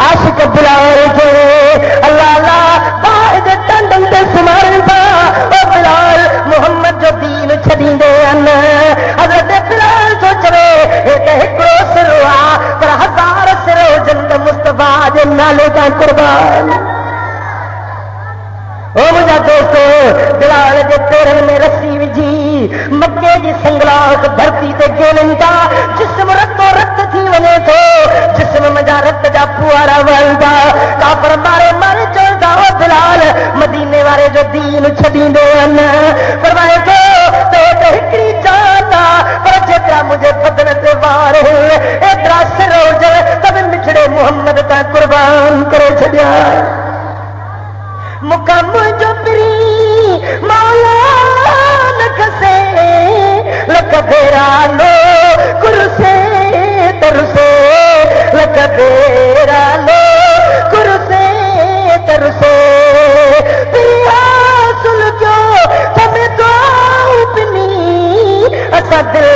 आशिक़ बिलाल खे अल्लाह अल्लाह बाहि टंडनि ते सुम्हारनि था ओ बिलाल मोहम्मद जो दीन छॾींदे आहिनि हज़रत बिलाल थो चवे हे त हिकिड़ो सिरो आहे पर हज़ार सिरो हुजनि त मुस्तफ़ा जे नाले तां कुर्बान। ओ मुंहिंजा दोस्त बिलाल जे पेरनि में रस्सी विझी मके जी संगलास धरती ते गेलनि था जिस्म रतो रत थी वञे थो जिस्म मुंहिंजा रत जा फुआरा वहनि था काफ़र मारे मारे चवनि था ओ बिलाल मदीने वारे जो दीन छॾींदो आहिनि फरमाए थो त हिकिड़ी जान आहे पर जेतिरा मुंहिंजे बदन ते वार एतिरा सिर हुजनि त बि मिठड़े मुहम्मद तां कुर्बान करे छॾिया मुकम जो प्री मौला न खसे लख भेरा लो कुरसे तरसे लख भेरा लो कुरसे तरसे प्रिया सुन जो तमें तो उपनी असा दिल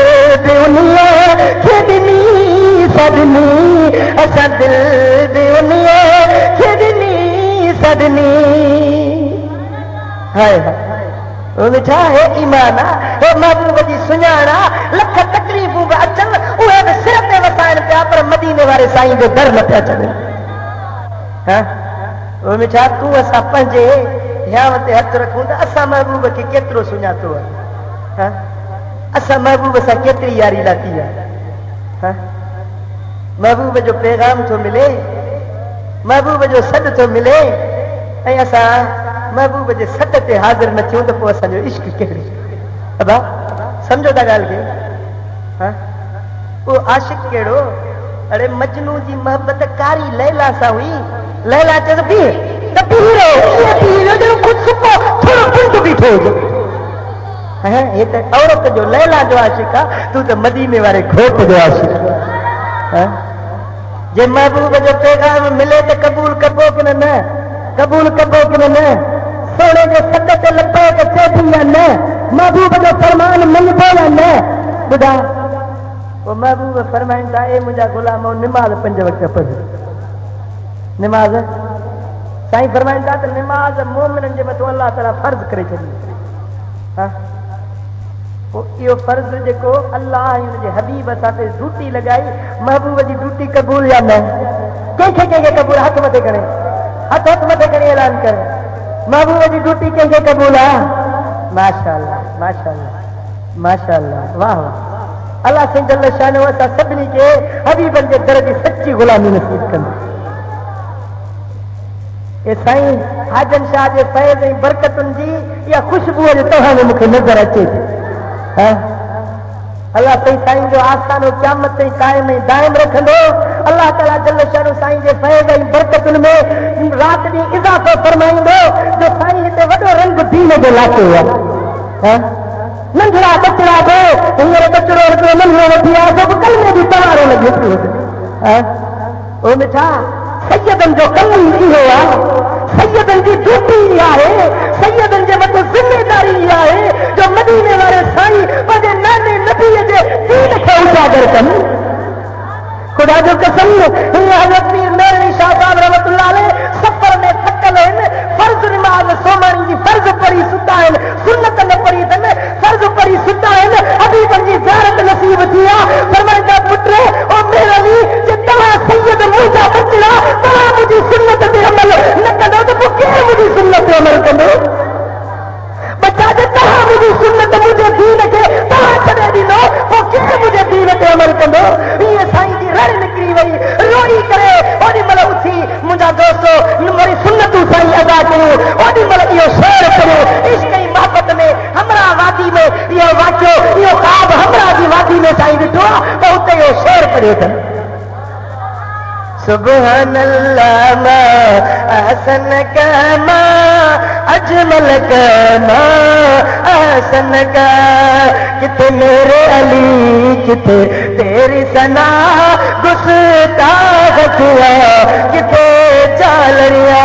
दुनिया खेदनी सदनी असा दिल दुनिया खेदनी सदनी हाय हाय मिठा है ईमान हे महबूब जी सुञाणा लख तकलीफ़ूं बि अचनि उहे बि सिर ते वसाइनि पिया पर मदीने वारे साईं जो दर न पिया छॾनि। उहे मिठा तूं असां पंहिंजे हियाव ते हथ रखूं त असां महबूब खे केतिरो सुञातो आहे, असां महबूब सां केतिरी यारी लाथी आहे। महबूब जो पैगाम थो मिले, महबूब जो सॾु थो मिले ऐं असां महबूब जे सॾ ते हाज़िर न थियूं त पोइ असांजो इश्क कहिड़ो। अबा सम्झो था ॻाल्हि खे? उहो आशिक़ कहिड़ो, अड़े मजनू जी मोहबत कारी लैला सां हुई। लैला चए त बीह त बीह रहो जो खुद सुको थोरो पुंड बीठो हुजे। हे त औरत जो लैला जो आशिक़ आहे, तूं त मदीने वारे घोट जो आशिक़। जे महबूब जो पैगाम मिले त क़बूल कबो कि न, क़बूल कबो कि न, सोने जे सॾ ते लबैक चइबी या न, महबूब जो फरमान मञबो या न। ॿुधा वो महबूब फरमाइनि था ए मुंहिंजा गुलामो निमाज़ 5 वक़्त पढ़। निमाज़ साईं फरमाइनि था त निमाज़ मोमिननि जे मथां अल्लाह ताला फर्ज़ करे छॾी। पोइ इहो फर्ज़ जेको अल्लाह ऐं हुनजे हबीब असां ते ड्यूटी लॻाई, महबूब जी ड्यूटी क़बूल या न? कंहिंखे कंहिंखे क़बूल? हथ मथे करे, हथ मथे करे ऐलान कर, महबूब जी ड्यूटी कंहिंखे क़बूल आहे? माशाअल्लाह माशाअल्लाह माशाअल्लाह, वाह वाह। अल्लाह साईं जल्ल शान असां सभिनी खे हबीबनि जे दर जी सची ग़ुलामी नसीब कंदा। ए साईं हाजन शाह जे फैज़ ऐं बरकतुनि जी इहा ख़ुशबू जो तव्हां में मूंखे नज़र अचे थी। अल्लाह साईं जो आस्थानो क़यामत ताईं क़ाइम ऐं दाइम रखंदो। अल्लाह ताला जल्ल शान साईं जे फैज़ ऐं बरकतुनि में रात ॾींहुं इज़ाफ़ो फरमाईंदो जो साईं हिते वॾो रंग दीन जो लाको आहे। नंढड़ा बचड़ा बि हींअर बचड़ो हिकिड़ो नंढड़ो वठी आयो जो बि कलमे जी तवारो लॻे पियो। ओ मिठा सैयदनि जो कम इहो आहे, सैयदनि जी ड्यूटी आहे, सैयदनि जे मथां ज़िम्मेदारी आहे जो मदीने वारे साईं पंहिंजे नाने नबीअ जे दीन खे उजागर कनि। खुदा जो कसम हज़रत पीर मेरनी शाह साहब रहमतुल्लाह अलैह सफ़र में थकल आहिनि, फर्ज़ निमाज़ सोमानी जी फर्ज़ पढ़ी सुता आहिनि, सुन्नत न पढ़ी अथनि, फर्ज़ पढ़ी सुता आहिनि, हबीबनि जी ज़ियारत नसीब थी आहे। फरमाईंदा पुट ओ मेरनी जे तव्हां सैयद मुंहिंजा बचड़ा तव्हां मुंहिंजी सुन्नत ते अमल न कंदो त पोइ केरु मुंहिंजी सुन्नत ते अमल कंदो? बच्चा जे तव्हां मुंहिंजी सुन्नत मुंहिंजे दीन खे तव्हां छॾे ॾींदो पोइ केरु मुंहिंजे दीन ते अमल कंदो? हीअं साईं जी रड़ निकिरी वई, रोई करे ओॾी महिल उथी मुंहिंजा दोस्तो वरी सुन्नतूं साईं अदा कयूं। ओॾी महिल इहो शेर कयो इश्क ऐं मोहबत में हमरा वादी में इहो वाक़ियो इहो ख़्वाब हमरा जी वादी में साईं ॾिठो त हुते इहो शेर पढ़ियो अथनि। सुभान अल्लाह मा अहसन कमा अजमल कमा अहसन का, किथे मेरे अली किथे तेरी सना गुस्ताख हुआ किथे चालरिया।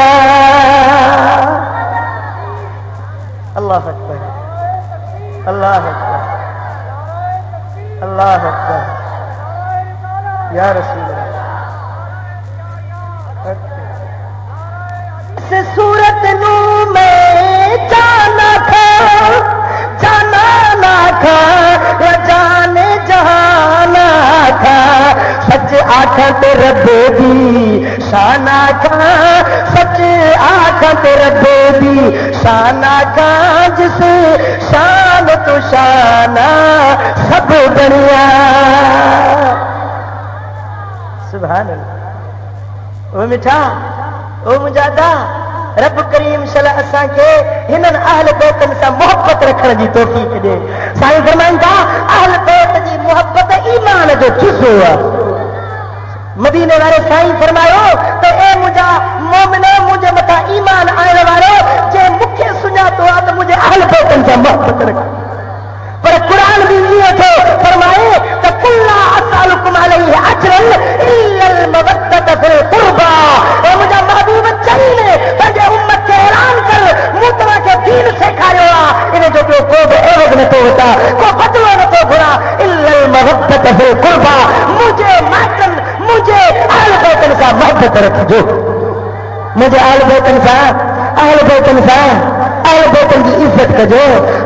अल्लाह अकबर अल्लाह अकबर अल्लाह अकबर या रसूल सूरत नू में जाना ना खा जाने जहाना था, सच आख ते रब्बे दी शाना खा, सच आख ते रब्बे दी शाना खा, जिस शान तो शाना सब बढ़िया। सुभान अल्लाह। ओ मिठा ओ मुजादा रब करीम सला असांखे हिननि अहल बैतनि सां मोहबत रखण जी तौफ़ीक़ ॾे। साईं फरमाइनि था अहल बैत जी मोहबत ईमान जो जुज़ो आहे। मदीने वारे साईं फरमायो त ए मुंहिंजा मोमिनो मुंहिंजे मथां ईमान आणण वारो जे मूंखे सुञातो आहे त मुंहिंजे अहल बैतनि सां मोहबत रख। पर क़ुरान भी इहो थो फरमाए त कुल्ला असअलुकुम अलैहि अजरन इल्लल मवद्दत फिल क़ुरबा। ए मुंहिंजा महबूब चई ने पंहिंजे उम्मत खे ऐलान कर मूं तव्हांखे दीन सेखारियो आहे, इन जो ॿियो को बि एवज़ नथो वठा, को बदिलो नथो घुरां। इल्लल मवद्दत फिल क़ुरबा, मुंहिंजे माइटनि मुंहिंजे अहल बैतनि सां मोहबत रखिजो, मुंहिंजे अहल बैतनि सां अहल बेटन की इज्जत कजो,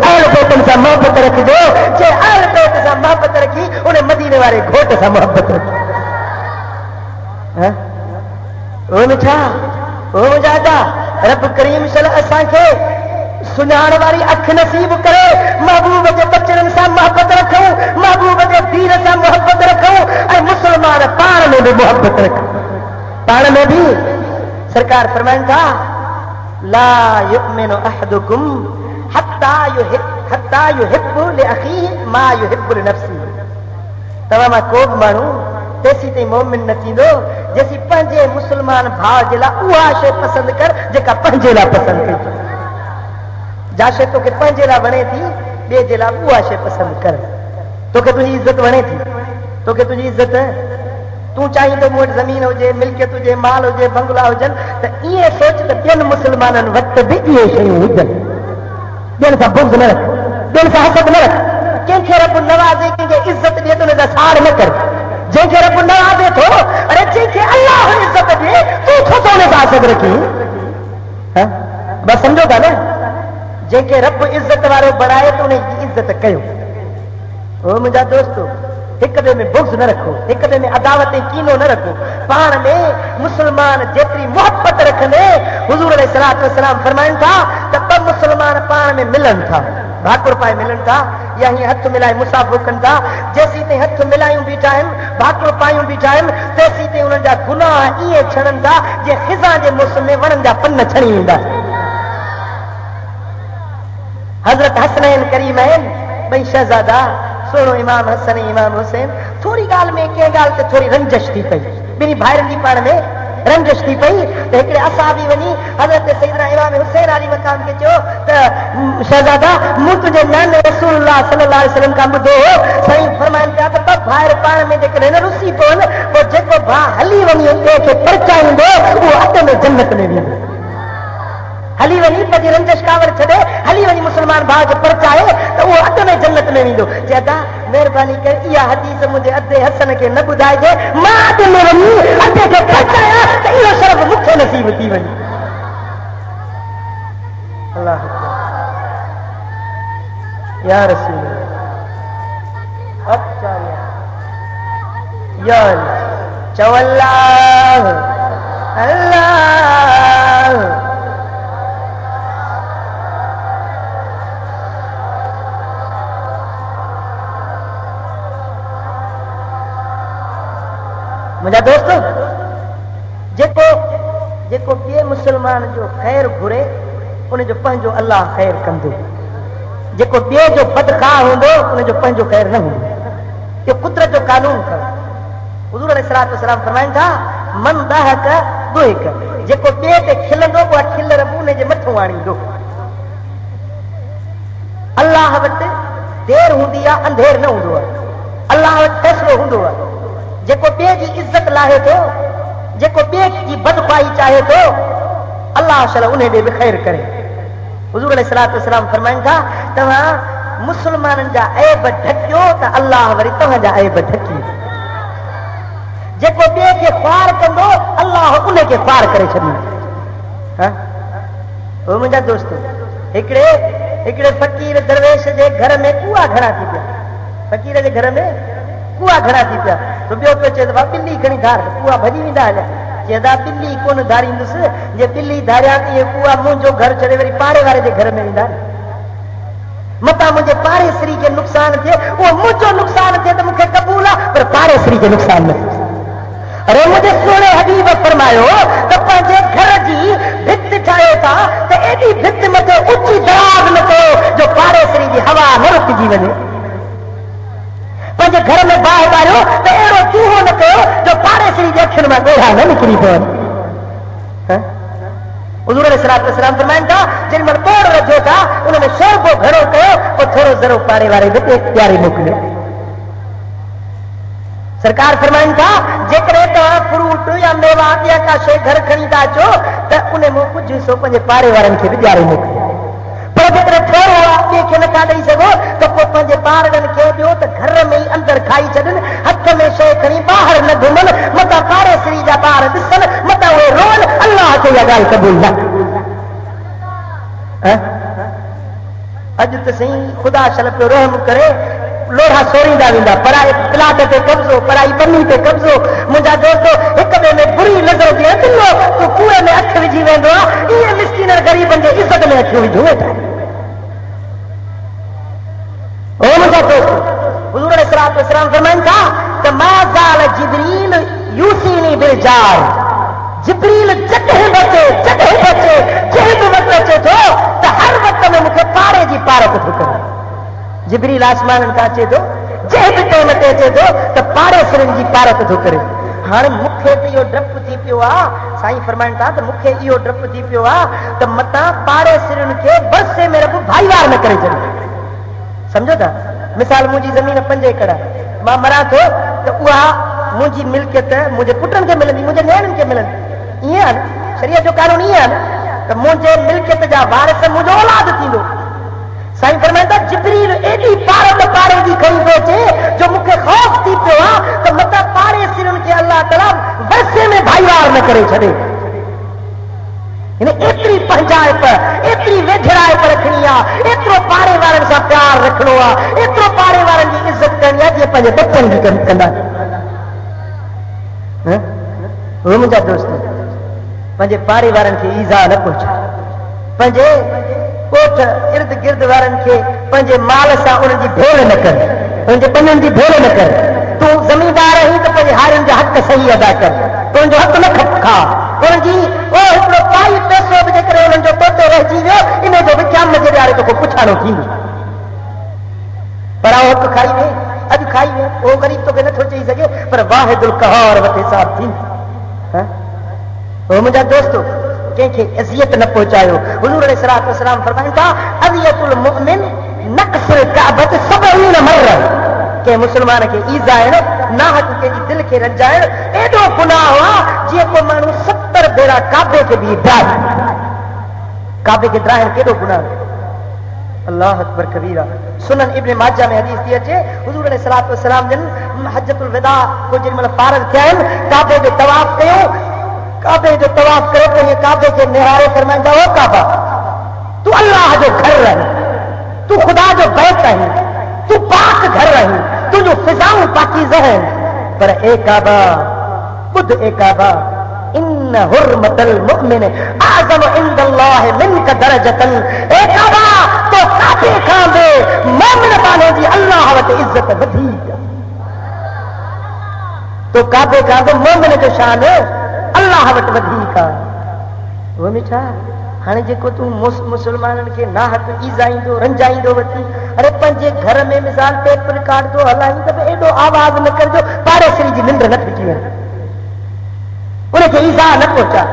अहल बेटन से मोहब्बत रखजो। जे अहल बेट से मोहब्बत रखी उन्हें मदीने वाले घोट से मोहब्बत रखी। ओ मिठा ओ मुजादा रब करीम सल असांखे सुञाण वारी अख नसीब करे, महबूब जे बचड़नि सां मोहब्बत रखूं, महबूब जे दीन सां मोहब्बत रखूं ऐं मुसलमान पाण में भी मोहब्बत रखूं। पाण में भी सरकार फरमाइनि था ला युमिनु अहदुकुम हत्ता युहिब्बु लिअखीहि मा युहिब्बु लिनफ्सिहि। तव्हां मां को बि माण्हू तेसी ताईं मोमिन न थींदो जेसी पंहिंजे मुसलमान भाउ जे लाइ उहा शइ पसंदि कर जेका पंहिंजे लाइ पसंदि कई। जा शइ तोखे पंहिंजे लाइ वणे थी ॿिए जे लाइ उहा शइ पसंदि कर। तोखे तुंहिंजी इज़त वणे थी, तोखे तुंहिंजी इज़त तूं चाहीं तो मूं वटि ज़मीन हुजे, मिल्कियत हुजे, माल हुजे, बंगला हुजनि, त ईअं सोच त ॿियनि मुसलमाननि वटि बि इहे शयूं हुजनि। ॿियनि सां बुग़्ज़ न रख, ॿियनि सां हसद न रख। कंहिंखे रब नवाज़े, कंहिंखे इज़त ॾिए त हुन जा साड़ न कर। जंहिंखे रब नवाज़े थो, अरे जंहिंखे अल्लाह इज़त ॾिए तूं छो थो हुन सां हसद रखी? बसि सम्झो था न, जंहिंखे रब इज़त वारो बणाए त उनजी इज़त कयो। ओ मुंहिंजा दोस्तो, हिक ॿिए में बुग़्ज़ न रखो, हिक ॿिए में अदावत ऐं कीनो न रखो। पाण में मुसलमान जेतिरी मोहब्बत रखंदे, हुज़ूर अलैहिस्सलातु वस्सलाम फरमाइनि था त ॿ मुसलमान पाण में मिलनि था, भाकुर पाए मिलनि था या हीअं हथ मिलाए मुसाफ़ो कनि था, जेसीं ताईं हथ मिलायूं बीठा आहिनि, भाकुर पायूं बीठा आहिनि, तेसीं ताईं उन्हनि जा गुनाह ईअं छणनि था जीअं ख़िज़ा जे मौसम में वणनि जा पन छणी वेंदा। हज़रत हसनैन करीमैन ॿई शहज़ादा, सोनो इमाम हसन इमाम हुसैन, थोड़ी गाल में कंहिं ॻाल्हि ते थोड़ी रंजश थी पई, ॿिन्ही भाइरनि जी पाण में रंजश थी पई त हिकिड़े असहाबी वञी हज़रत सैयदना इमाम हुसैन अली मकाम खे चयो त शहज़ादा मूं तुंहिंजे नाने रसूलुल्लाह सल्लल्लाहु अलैहि वसल्लम खां ॿुधो हो, साईं फरमाइनि पिया त ॿ भाइर पाण में जेकॾहिं न रुसी पवनि पोइ जेको भाउ हली वञी ॿिए खे परचाईंदो उहो अध में जन्नत में वेंदो। हली वञी पंहिंजी रंजश कावर छॾे हली वञी मुसलमान भाउ खे परचाए त उहो अध में जन्नत में वेंदो। चएता महिरबानी करे इहा हदीस मुंहिंजे अधे हसन खे न ॿुधाइजे, मां अध में वञी अधे खे परचायां त इहो शरफ़ मूंखे नसीब थी वञे। अल्लाह या रसूल अच्छा या चओ अल्लाह अल्लाह। मुंहिंजा दोस्तों, जेको जेको ॿिए मुसलमान जो ख़ैर घुरे उनजो पंहिंजो अल्लाह ख़ैर कंदो, जेको ॿिए जो बदख़ाह हूंदो उनजो पंहिंजो ख़ैर न हूंदो। इहो कुदरत जो कानून अथव। हुज़ूर अलैहिस्सलातु वस्सलाम फरमाइनि था मन दहक दुहिक, जेको ॿिए ते खिलंदो उहा खिलर बि उनजे मथां आणींदो। अल्लाह वटि देरि हूंदी आहे, अंधेर न हूंदो आहे। अल्लाह वटि फ़ैसिलो हूंदो आहे। जेको ॿिए जी इज़त लाहे थो, जेको ॿिए जी बदख़ाही चाहे थो, अल्लाह शल उन ॾे बि ख़ैर करे। हुज़ूर अलैहिस्सलातु वस्सलाम फरमाइनि था तव्हां मुसलमाननि जा ऐब ढकियो त अल्लाह वरी तव्हांजा ऐब ढकी। जेको ॿिए खे ख़्वार कंदो अल्लाह उन खे ख़्वार करे छॾींदो। ओ मुंहिंजा दोस्त, हिकिड़े फ़क़ीर दरवेश जे घर में कुआ घणा थी पिया, फ़क़ीर जे घर में कुआ घणा थी पिया तो ॿियो पियो चए त ॿिली खणी धार, कुआ भॼी वेंदा हलिया। चएदा ॿिली कोन धारींदुसि, जे ॿिली धारिया त इहे कुआ मुंहिंजो घर छॾे वरी पाड़े वारे जे घर में वेंदा। मतां मुंहिंजे पाड़ेसरी खे नुक़सान थिए, उहो मुंहिंजो नुक़सान थिए त मूंखे क़बूल आहे, पर पाड़ेसरी खे नुक़सान न थिए। अरे मुंहिंजे सोणे हबीब फरमायो त पंहिंजे घर जी भित ठाहियो था त एॾी भित मथे ऊची दरार न कयो जो पाड़ेसरी जी हवा न रुकिजी वञे। पंहिंजे घर में बाहि ॿारियो त अहिड़ो चूहो न कयो जो पाड़ेसरी जे अखियुनि मां ॻोढ़ा न निकिरी पवनि। हुज़ूर अलैहिस्सलातु वस्सलाम फरमाइनि था जेॾी महिल ॿोड़ रधो था उन में शोरबो घणो कयो पोइ थोरो ज़रो पाड़े वारे खे प्यारे मोकिलियो। सरकार फरमाइनि था जेकॾहिं तव्हां फ्रूट या मेवा या का शइ घर खणी था अचो त उन में कुझु हिसो पंहिंजे पाड़े वारनि खे बि ॾियारे मोकिलियो। पर जेकॾहिं थोरो आहे ॿिए खे नथा ॾेई सघो त पोइ पंहिंजे ॿारनि खे ॾियो त घर में ई अंदरि खाई छॾनि, हथ में शइ खणी ॿाहिरि न घुमनि, मतां पाड़ेसरी जा ॿार ॾिसनि, मतां उहे रोअनि। अल्लाह खे इहा ॻाल्हि क़बूल न। अज तो सही खुदा शल पे रहम करे लोढ़ा सोरींदा वेंदा पराए प्लाट ते कब्जो पराई बनी ते कब्जो मुंहिंजा दोस्तो हिक ॿिए में बुरी नज़र जे अचिनो तूं कुएं में अख विझी वेंदो आहे इहे मिस्कीन ग़रीबनि जे इज़त में अखियूं विझूं वेठा ओ मुंहिंजा दोस्त हुज़ूर अलैहिस्सलातु वस्सलाम फरमाइनि था त मा ज़ाल जिब्रील यूसीनी बिल जार जिब्रील जॾहिं बचे जंहिं बि वक़्तु अचे थो त हर वक़्त में मूंखे पाड़े जी पारत थो करे जिब्रील आसमाननि खां अचे थो जंहिं बि टाइम ते अचे थो त पाड़े सिरनि जी पारत थो करे हाणे मूंखे त इहो डपु थी पियो आहे साईं फरमाइनि था त मूंखे इहो डपु थी पियो आहे त मतां पाड़े सिरनि खे बरसे में रब भाईवार न करे छॾे सम्झो था मिसाल मुंहिंजी ज़मीन 5 एकड़ मां मरां थो त उहा मुंहिंजी मिल्कियत मुंहिंजे पुटनि खे मिलंदी मुंहिंजे नियाणियुनि खे मिलंदी ईअं आहे न शरीयत जो कानून ईअं आहे न त मुंहिंजे मिल्कियत जा वारिस मुंहिंजो औलाद थींदो साईं फरमाइनि था जिब्रील एॾी पाड़े जी खणी थो अचे जो मूंखे ख़ौफ़ थी पियो आहे त मतां पाड़े सिरनि खे अल्लाह ताला वरसे में भाईवार न करे छॾे हिन एतिरी पंहिंजाइप एतिरी वेझड़ाइप रखणी आहे एतिरो पाड़े वारनि सां प्यार रखणो आहे एतिरो पाड़े वारनि जी इज़त करणी आहे जीअं पंहिंजे बचनि जी कंदा मुंहिंजा दोस्त पंहिंजे पाड़े वारनि खे ईज़ा न पहुचाए पंहिंजे कोठ इर्द गिर्द वारनि खे पंहिंजे माल सां उन्हनि जी भेड़ न कर उन्हनि जे पननि जी भेड़ न कर तूं ज़मीनदार आहीं त पंहिंजे हारियुनि जा हक़ सही अदा कर तुंहिंजो हक़ न खा उन्हनि जी हिकिड़ो पाई पैसो बि जेकॾहिं उन्हनि जो तोतो रहिजी वियो इन जो बि क़यामत जे ॾियारे तोखे पुछाणो थींदो पर हक़ खाई वे अॼु खाई वे उहो ग़रीब तोखे नथो चई सघे पर वाहिदुल क़हार वटि हिसाब थींदो मुंहिंजा दोस्तो कंहिंखे अज़ियत न पहुचायो हुज़ूर अलैहिस्सलातु वस्सलाम फरमाइनि था अज़ियतुल मुमिन नक़्सुल कअबत 70 मर्रा के मुसलमान खे ईज़ा आहिनि नाहक कंहिंजी दिलि खे रंजाइण एॾो गुनाह आहे जीअं को माण्हू 70 भेरा काबे खे बि ड्राहे काबे खे ड्राइण केॾो गुनाह अल्लाह अकबर कबीरा सुनन इब्न माजा में हदीस थी अचे हुज़ूर अलैहिस्सलातु वस्सलाम जन हज्जतुल विदा को जेमल फारग थिया आहिनि काबे जो तवाफ कयो काबे जो तवाफ करे पंहिंजे काबे खे निहारे फरमाईंदा हो काबा तू अल्लाह जो घर आहीं तू ख़ुदा जो बैत आहीं तू पाक घर आहीं तुंहिंजो फिज़ाऊं पाकीज़ आहिनि पर ए काबा ॿुध ए काबा इन हुर्मतल मुमिन आज़म इंदल्लाह मिनक दरजतन ए काबा तो काबे खां बि मोमिन वाले जी अल्लाह वटि इज़त वधीक तो काबे खां बि मोमिन जो शान अल्लाह वटि वधीक आहे उहो मिठा हाणे जेको तूं मुसलमाननि खे नाहक ईज़ाईंदो रंजाईंदो वठी अरे पंहिंजे घर में मिसाल टेप रिकॉर्ड थो हलाईं त बि एॾो आवाज़ न करिजो पाड़ेसरी जी निंड न फिटी वञे उनखे ईज़ा न पहुचा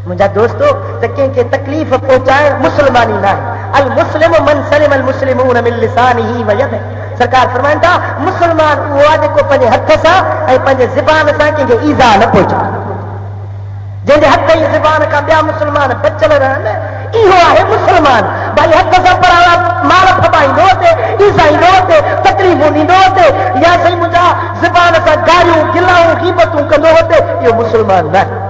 मुंहिंजा दोस्तो त कंहिंखे तकलीफ़ पहुचाइण मुसलमानी न आहे अल मुस्लिम मन सलिम अल मुस्लिमून मिन लिसानिही व यदिही सरकार फरमाइनि था मुसलमान उहो आहे जेको पंहिंजे हथ सां ऐं पंहिंजे ज़बान सां कंहिंखे ईज़ा न पहुचाए जंहिंजे हथ ऐं ज़बान खां ॿिया मुसलमान बचियल रहनि इहो आहे मुसलमान भाई हथ सां पराया माल फबाईंदो हुते ईज़ाईंदो हुते तकलीफ़ूं ॾींदो हुते या साईं मुंहिंजा ज़बान सां गारियूं गिलाऊं ग़ीबतूं कंदो हुते इहो मुसलमान न आहे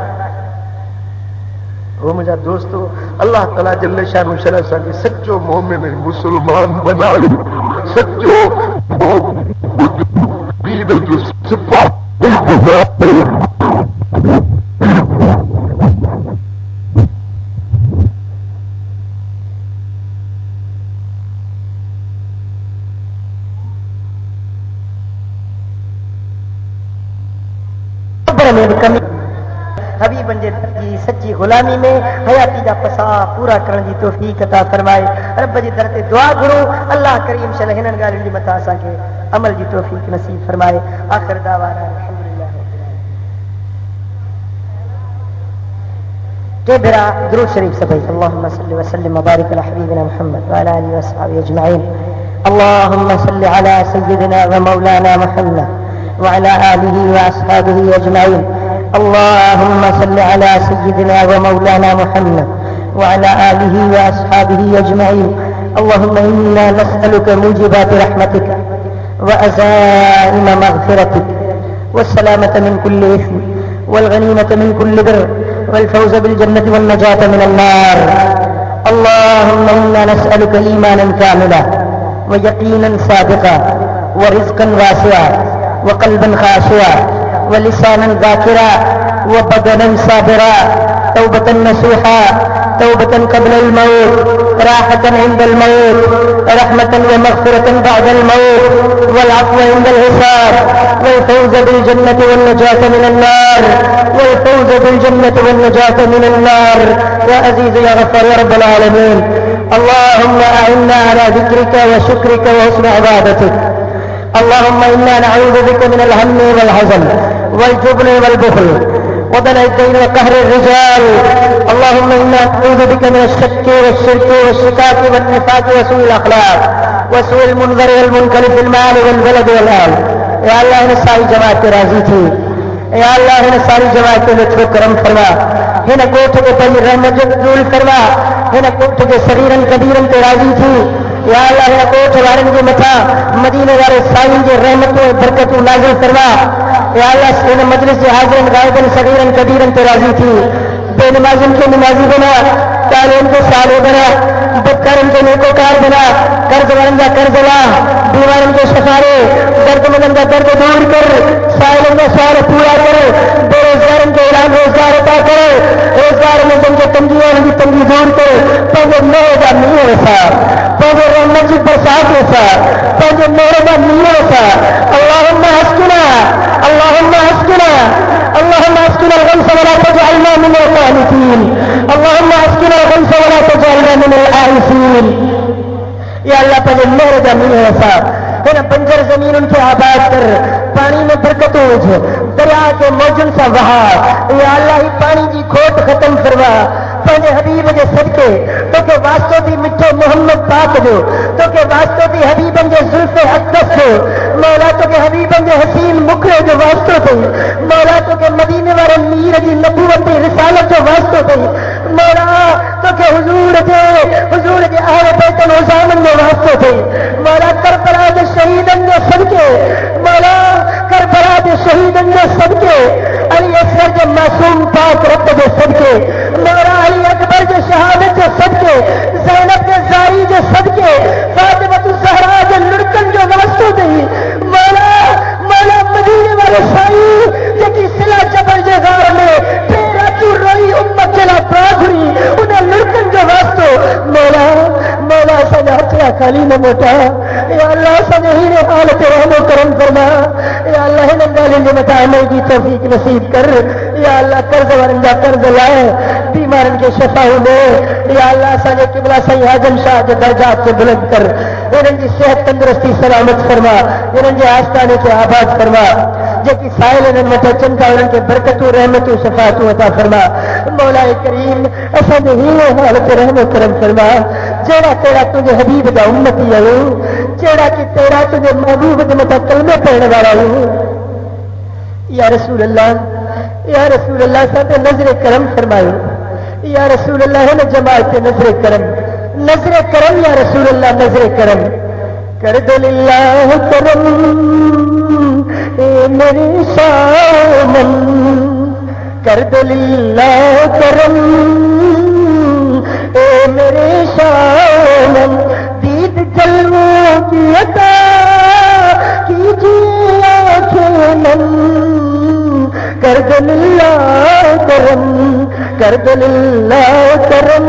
वो मुझा दोस्तों अल्लाह ताला जल्ले शानु शरफ असांखे सच्चो मोमिन मुसलमान बनायो सच्चो मोमिन जो सिफ़ात हबीबन जी सच्ची गुलामी में हयाती जा पसा पूरा करण जी तौफीक अता फरमाए रब जी दर ते दुआ घुरो अल्लाह करीम शल हिननि ॻाल्हियुनि जी मथां असांखे अमल जी तौफीक नसीब फरमाए आख़िर दावाना अल्हम्दुलिल्लाह के बेरा दुरूद शरीफ सभई अल्लाहुम्मा सल्लि व सल्लिम व बारिक अला हबीबिना मुहम्मद व अला आलिहि व अस्हाबिहि अजमईन अल्लाहुम्मा सल्लि अला सय्यिदिना व मौलाना मुहम्मद व अला आलिहि व अस्हाबिहि अजमईन اللهم صل على سيدنا ومولانا محمد وعلى آله وأصحابه أجمعين اللهم إنا نسألك موجبات رحمتك وأزائم مغفرتك والسلامة من كل إثم والغنيمة من كل بر والفوز بالجنة والنجاة من النار اللهم إنا نسألك إيمانا كاملا ويقينا صادقا ورزقا واسعا وقلبا خاشعا ولسانا ذاكرا وبدنا صابرا، توبة نصوحا، توبة قبل الموت، راحة عند الموت، رحمة ومغفرة بعد الموت، والعفو عند الحساب، والفوز بالجنة والنجاة من النار، والفوز بالجنة والنجاة من النار. يا عزيز يا غفار يا رب العالمين، اللهم أعنا على ذكرك وشكرك وحسن عبادتك. اللهم إنا نعوذ بك من الهم والحزن والجبن والبخل وضلع الدين وقهر الرجال. اللهم إنا نعوذ بك من الشك والشرك والشكاك والنفاق وسوء الأخلاق وسوء المنظر والمنكر في المال والبلد والآل. या अल्लाह ने सारी जमात पे राजी थी, या अल्लाह ने सारी जमात पे लुत्फ करम फरमा, हिन कोठ के पर रहमत नूर फरमा, हिन कोठ के सरीरन कबीरन पे राजी थी। या अल्लाह हिन कोठ वारन के मथा मदीने वाले साईं जे रहमतों बरकतों नाज़िल फरमा। या अल्लाह हिन मजलिस जे हाज़िरन गायबन सगीरन कबीरन पे राजी थी। बेनमाज़िन के नमाजी बना, तालीम के साले बना, बदकारन के नेकोकार बना, कर्ज वारन का कर्ज ला, बीमारन के शफारे, दर्दमंदन का दर्द दूर कर, साइलन का सवाल पूरा करे, बेरोजगारन के इलाज रोजगार अता करे, रोजगार में जिनके तंगी और उनकी तंगी दूर करे, पंहिंजे मेरे का मींहुं वसा, पंहिंजे रहमत जी बरसात वसा, पंहिंजे मेरे का मींहुं वसा। अल्लाहुम्मा हस्किना, अल्लाहुम्मा हस्किना, अल्लाहुम्मा हस्किना al-ghayth wa la taj'alna min al-qanitin, अल्लाहुम्मा हस्किना al-ghayth wa la taj'alna min al-आइसीन। या अल्लाह पंहिंजे मेरे का मींहुं वसा, हिन बंजर ज़मीन उनखे आबाद कर, पानी में बरकतों विझ, दरिया के मौजन सां वहा। या अल्लाह ही पानी जी खोट ख़त्म फरमा, पंहिंजे हबीब जे सदके तोखे वास्तो थी मिठो मोहम्मद पाक जो, तोखे वास्तो थी हबीबन जे ज़ुल्फ़े अक़दस जो, मौला तोखे हबीबन जे हसीन मुखड़े जो वास्तो अथई, मौला तोखे मदीने वारे मीर जी नबूवत रिसालत जो वास्तो अथई, मौला तोखे हुज़ूर जे अहले बैतन उज़ामन जो वास्तो अथई, मौला करबला जे शहीदन जे सदके, मौला करबला जे शहीदन जे सदके, अली असगर जे मासूम पाक रब जे सदके, मौला अली अकबर जे शहादत जे सदके, ज़ैनब जे ज़ारी जे सदके, फातिमतु ज़हरा जे लुड़कन जो वास्तो अथई, मौला मदीने वाले साईं जेकी सिला जबल जे गार में टे रातूं रोई उम्मत जे लाइ प्रार्थनी उन लुड़कन जो वास्तो, मौला असांजा हथिया खाली न मोटा। या अल्लाह असांजे हिन हाल ते रहमो करम फरमा। या अल्लाह हिन ॻाल्हियुनि जे मथां अमल जी तौफ़ीक़ नसीब कर। या अल्लाह कर्ज़ वारनि जा कर्ज़ लाए, बीमारनि खे शफ़ाऊं ॾे। या अल्लाह असांजे क़िबला साईं आज़म शाह जे दर्जात खे बुलंद कर, हिननि जी सिहत तंदुरुस्ती सलामत फरमा, हिननि जे आस्थाने खे आबाद फरमा, जेकी साहिल हिननि वटि अचनि था उन्हनि खे बरकतूं रहमतूं शफ़ाअतूं अता फरमा। मौला करीम असांजे हिन हाल ते रहमो करम फरमा। जहिड़ा तेरा तुंहिंजे हबीब जा उम्मती आहियूं, जहिड़ा कि तेरा तुंहिंजे महबूब जे मथां कलमे पढ़ण वारा आहियूं। या रसूल अल्लाह असां ते नज़र करम फरमायो। या रसूल अल्लाह हिन जमात ते नज़र करम या रसूल अल्लाह नज़र करम कर दो लिल्लाह करम ए मेरे शामन, कर दो लिल्लाह करम ए मेरे शामन, दीद जलवों की अता कीजिए आँखें नम, कर दो लिल्लाह करम